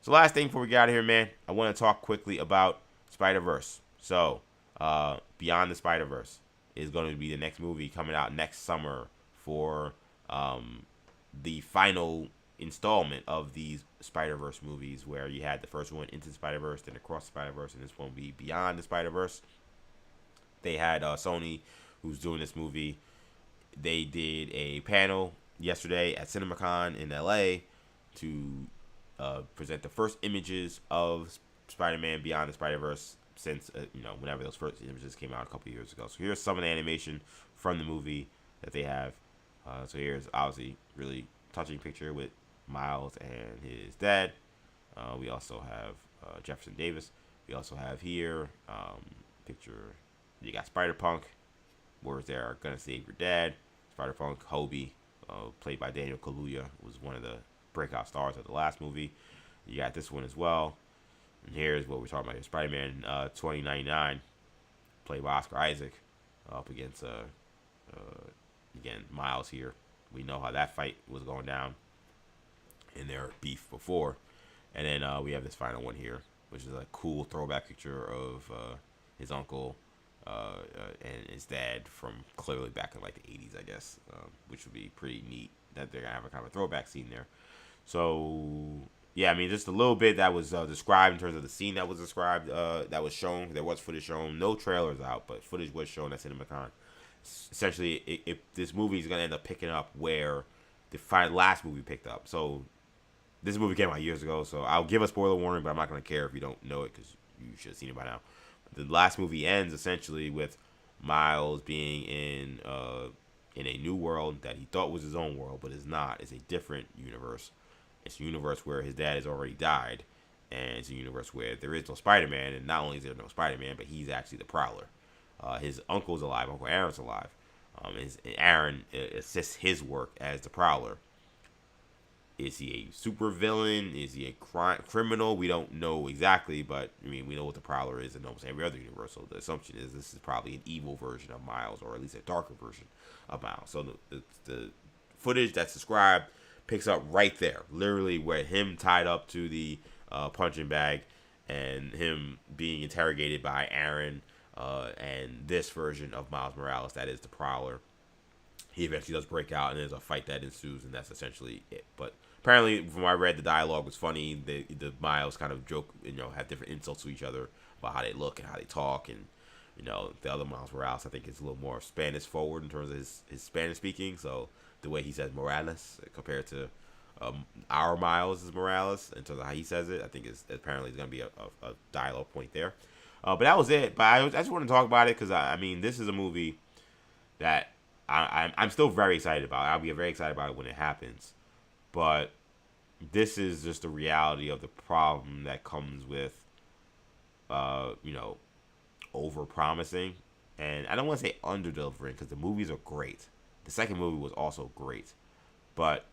A: So last thing before we get out of here, man, I want to talk quickly about Spider-Verse. So Beyond the Spider-Verse is going to be the next movie coming out next summer for the final installment of these Spider-Verse movies, where you had the first one, Into the Spider-Verse, then Across the Spider-Verse, and this one will be Beyond the Spider-Verse. They had Sony, who's doing this movie. They did a panel yesterday at CinemaCon in LA to present the first images of Spider-Man Beyond the Spider-Verse since whenever those first images came out a couple years ago. So here's some of the animation from the movie that they have. So here's obviously really touching picture with Miles and his dad. We also have Jefferson Davis. We also have here picture. You got Spider-Punk. Words there are gonna save your dad. Spider-Punk, Hobie, played by Daniel Kaluuya, was one of the breakout stars of the last movie. You got this one as well. And here's what we're talking about here. Spider-Man 2099, played by Oscar Isaac, up against again, Miles here. We know how that fight was going down in their beef before. And then we have this final one here, which is a cool throwback picture of his uncle and his dad from clearly back in like the 80s, I guess, which would be pretty neat that they're going to have a kind of a throwback scene there. So, yeah, I mean, just a little bit that was described in terms of the scene that was described, that was shown. There was footage shown. No trailers out, but footage was shown at CinemaCon. essentially, if this movie is gonna end up picking up where the last movie picked up. So this movie came out years ago, so I'll give a spoiler warning, but I'm not gonna care if you don't know it because you should have seen it by now. The last movie ends essentially with Miles being in a new world that he thought was his own world, but is not. It's a different universe. It's a universe where his dad has already died, and it's a universe where there is no Spider-Man, and not only is there no Spider-Man, but he's actually the Prowler. His uncle's alive. Uncle Aaron's alive. Aaron assists his work as the Prowler. Is he a super villain? Is he a criminal? We don't know exactly, but I mean, we know what the Prowler is in almost every other universe. So the assumption is this is probably an evil version of Miles, or at least a darker version of Miles. So the footage that's described picks up right there, literally where him tied up to the punching bag and him being interrogated by Aaron and this version of Miles Morales, that is the Prowler. He eventually does break out, and there's a fight that ensues, and that's essentially it. But apparently, from what I read, the dialogue was funny. The Miles kind of joke, have different insults to each other about how they look and how they talk, and the other Miles Morales, I think, is a little more Spanish forward in terms of his Spanish speaking. So the way he says Morales compared to our Miles is Morales in terms of how he says it, I think is apparently going to be a dialogue point there. But that was it. But I just want to talk about it because I mean, this is a movie that I'm still very excited about. I'll be very excited about it when it happens. But this is just the reality of the problem that comes with, over-promising. And I don't want to say under-delivering because the movies are great. The second movie was also great. But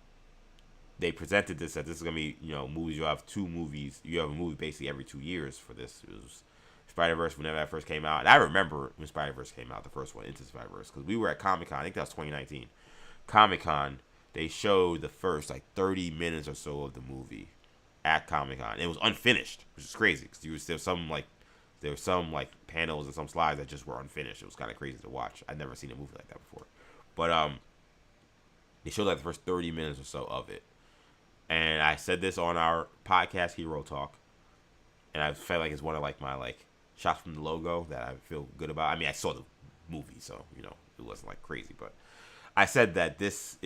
A: they presented this that this is going to be, movies. You have two movies. You have a movie basically every 2 years for this. It was Spider-Verse whenever that first came out. And I remember when Spider-Verse came out, the first one, Into Spider-Verse, because we were at Comic-Con. I think that was 2019. Comic-Con, they showed the first 30 minutes or so of the movie at Comic-Con. It was unfinished, which is crazy because there were some panels and some slides that just were unfinished. It was kind of crazy to watch. I'd never seen a movie like that before. But they showed the first 30 minutes or so of it. And I said this on our podcast, Hero Talk, and I felt like it's one of my shots from the logo that I feel good about. I mean, I saw the movie, so it wasn't crazy, but I said that this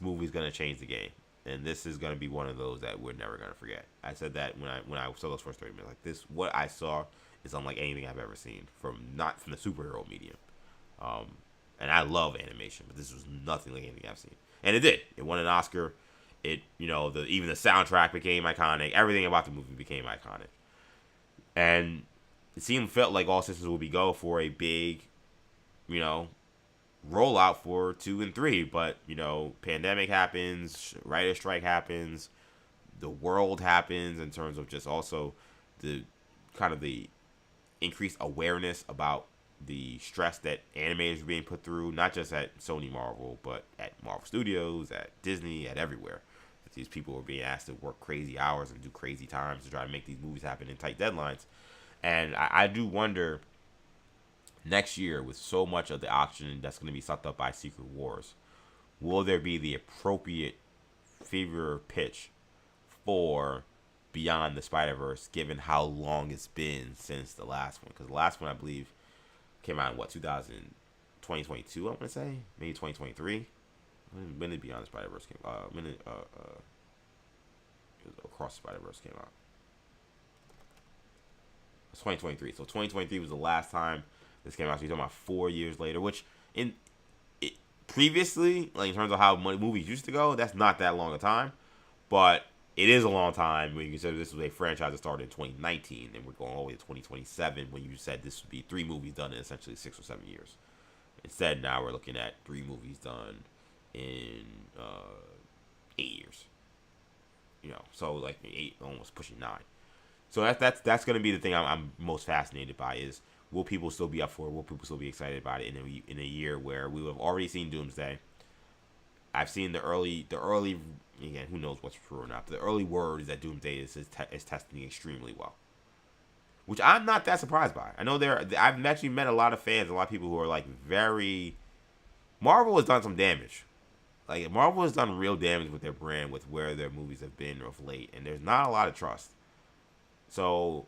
A: movie's gonna change the game, and this is gonna be one of those that we're never gonna forget. I said that when I saw those first 30 minutes, what I saw is unlike anything I've ever seen not from the superhero medium. And I love animation, but this was nothing like anything I've seen, and it did. It won an Oscar. It even the soundtrack became iconic. Everything about the movie became iconic, and it felt like all systems would be go for a big, rollout for 2 and 3. But pandemic happens, writer strike happens, the world happens in terms of just also the kind of the increased awareness about the stress that animators are being put through, not just at Sony Marvel, but at Marvel Studios, at Disney, at everywhere. These people are being asked to work crazy hours and do crazy times to try to make these movies happen in tight deadlines. And I do wonder, next year, with so much of the oxygen that's going to be sucked up by Secret Wars, will there be the appropriate fever pitch for Beyond the Spider-Verse, given how long it's been since the last one? Because the last one, I believe, came out in 2022, I want to say? Maybe 2023? When did Beyond the Spider-Verse came out? Across the Spider-Verse came out. 2023. So 2023 was the last time this came out. So you're talking about 4 years later, which previously, in terms of how movies used to go, that's not that long a time. But it is a long time when you consider this was a franchise that started in 2019, and we're going all the way to 2027 when you said this would be 3 movies done in essentially 6 or 7 years. Instead, now we're looking at 3 movies done in 8 years. So 8, almost pushing 9. So that's going to be the thing I'm most fascinated by is, will people still be up for it? Will people still be excited about it in a year where we have already seen Doomsday? I've seen the early again, who knows what's true or not, but the early word is that Doomsday is testing extremely well, which I'm not that surprised by. I know I've actually met a lot of fans, a lot of people who are very, Marvel has done some damage. Marvel has done real damage with their brand, with where their movies have been of late, and there's not a lot of trust. So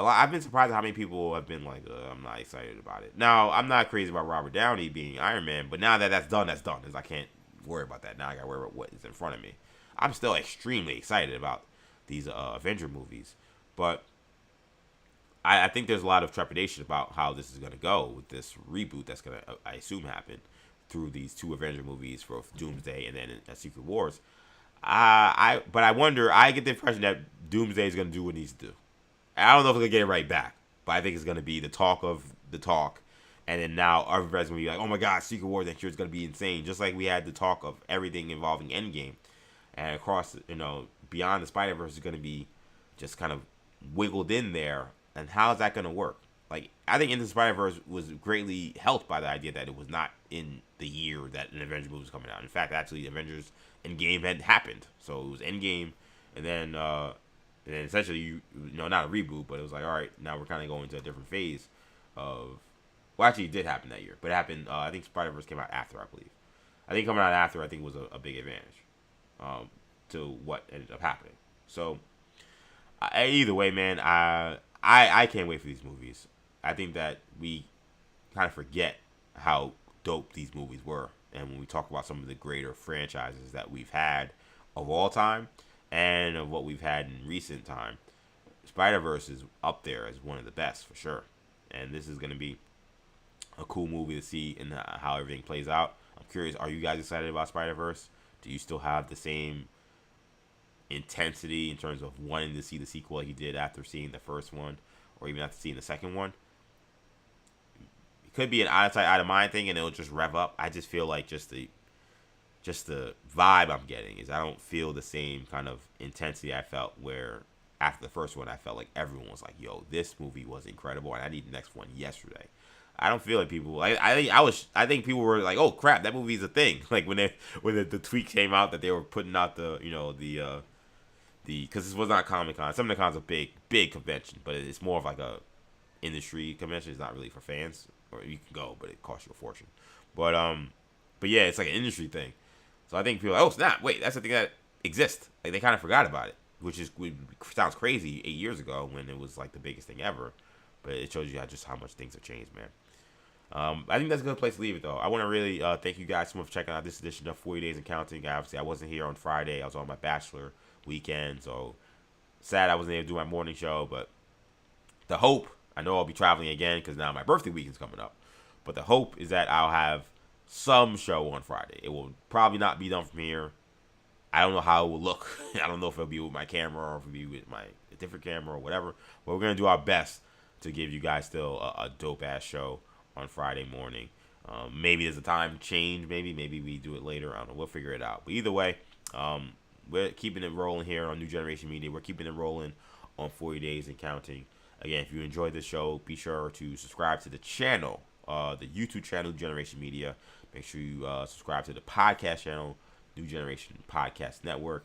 A: I've been surprised at how many people have been like, I'm not excited about it. Now, I'm not crazy about Robert Downey being Iron Man, but now that that's done, that's done. I can't worry about that. Now I got to worry about what is in front of me. I'm still extremely excited about these Avenger movies, but I think there's a lot of trepidation about how this is going to go with this reboot that's going to, I assume, happen through these 2 Avenger movies for Doomsday and then Secret Wars. But I wonder, I get the impression that Doomsday is going to do what it needs to do. I don't know if they're going to get it right back, but I think it's going to be the talk of the talk. And then now everybody's going to be like, oh my God, Secret Wars next year is going to be insane. Just like we had the talk of everything involving Endgame. And across, Beyond the Spider-Verse is going to be just kind of wiggled in there. And how is that going to work? Like, I think Into the Spider-Verse was greatly helped by the idea that it was not in the year that an Avengers movie was coming out. In fact, actually, Avengers Endgame had happened. So it was Endgame, and then essentially, not a reboot, but it was like, all right, now we're kind of going to a different phase of. Well, actually, it did happen that year, but it happened. I think Spider-Verse came out after, I believe. I think coming out after, I think was a big advantage to what ended up happening. So either way, man, I can't wait for these movies. I think that we kind of forget how dope these movies were, and when we talk about some of the greater franchises that we've had of all time and of what we've had in recent time, Spider-Verse is up there as one of the best for sure. And this is going to be a cool movie to see and how everything plays out. I'm curious, are you guys excited about Spider-Verse? Do you still have the same intensity in terms of wanting to see the sequel like you did after seeing the first one, or even after seeing the second one? It could be an out of sight, out of mind thing, and it'll just rev up. I just feel like just the vibe I'm getting is I don't feel the same kind of intensity I felt where after the first one I felt like everyone was like, yo, this movie was incredible and I need the next one yesterday. I don't feel like people. I think people were like, "Oh crap, that movie's a thing." Like when the tweet came out that they were putting out the because this was not Comic-Con. Some of the cons are big convention, but it's more of like a industry convention. It's not really for fans, or you can go, but it costs you a fortune. But yeah, it's like an industry thing. So I think people are like, "Oh snap, wait, that's a thing that exists." Like they kind of forgot about it, which sounds crazy 8 years ago when it was like the biggest thing ever. But it shows you just how much things have changed, man. I think that's a good place to leave it, though. I want to really thank you guys so much for checking out this edition of 40 Days and Counting. Obviously, I wasn't here on Friday. I was on my bachelor weekend, so sad I wasn't able to do my morning show. But the hope, I know I'll be traveling again because now my birthday weekend's coming up. But the hope is that I'll have some show on Friday. It will probably not be done from here. I don't know how it will look. I don't know if it'll be with my camera or if it'll be with a different camera or whatever. But we're going to do our best to give you guys still a dope-ass show on Friday morning. Maybe there's a time change. Maybe we do it later. I don't know. We'll figure it out. But either way, we're keeping it rolling here on New Generation Media. We're keeping it rolling on 40 Days and Counting. Again, if you enjoyed this show, be sure to subscribe to the channel, the YouTube channel, New Generation Media. Make sure you subscribe to the podcast channel, New Generation Podcast Network.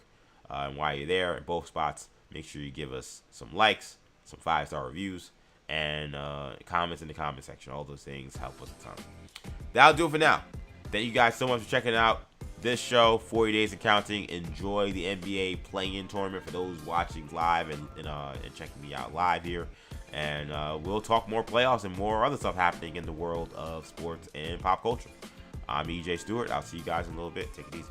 A: And while you're there in both spots, make sure you give us some likes, some 5-star reviews, and comments in the comment section. All those things help us a ton. That'll do it for now. Thank you guys so much for checking out this show, 40 Days and Counting. Enjoy the NBA play-in tournament for those watching live and checking me out live here. And we'll talk more playoffs and more other stuff happening in the world of sports and pop culture. I'm EJ Stewart. I'll see you guys in a little bit. Take it easy.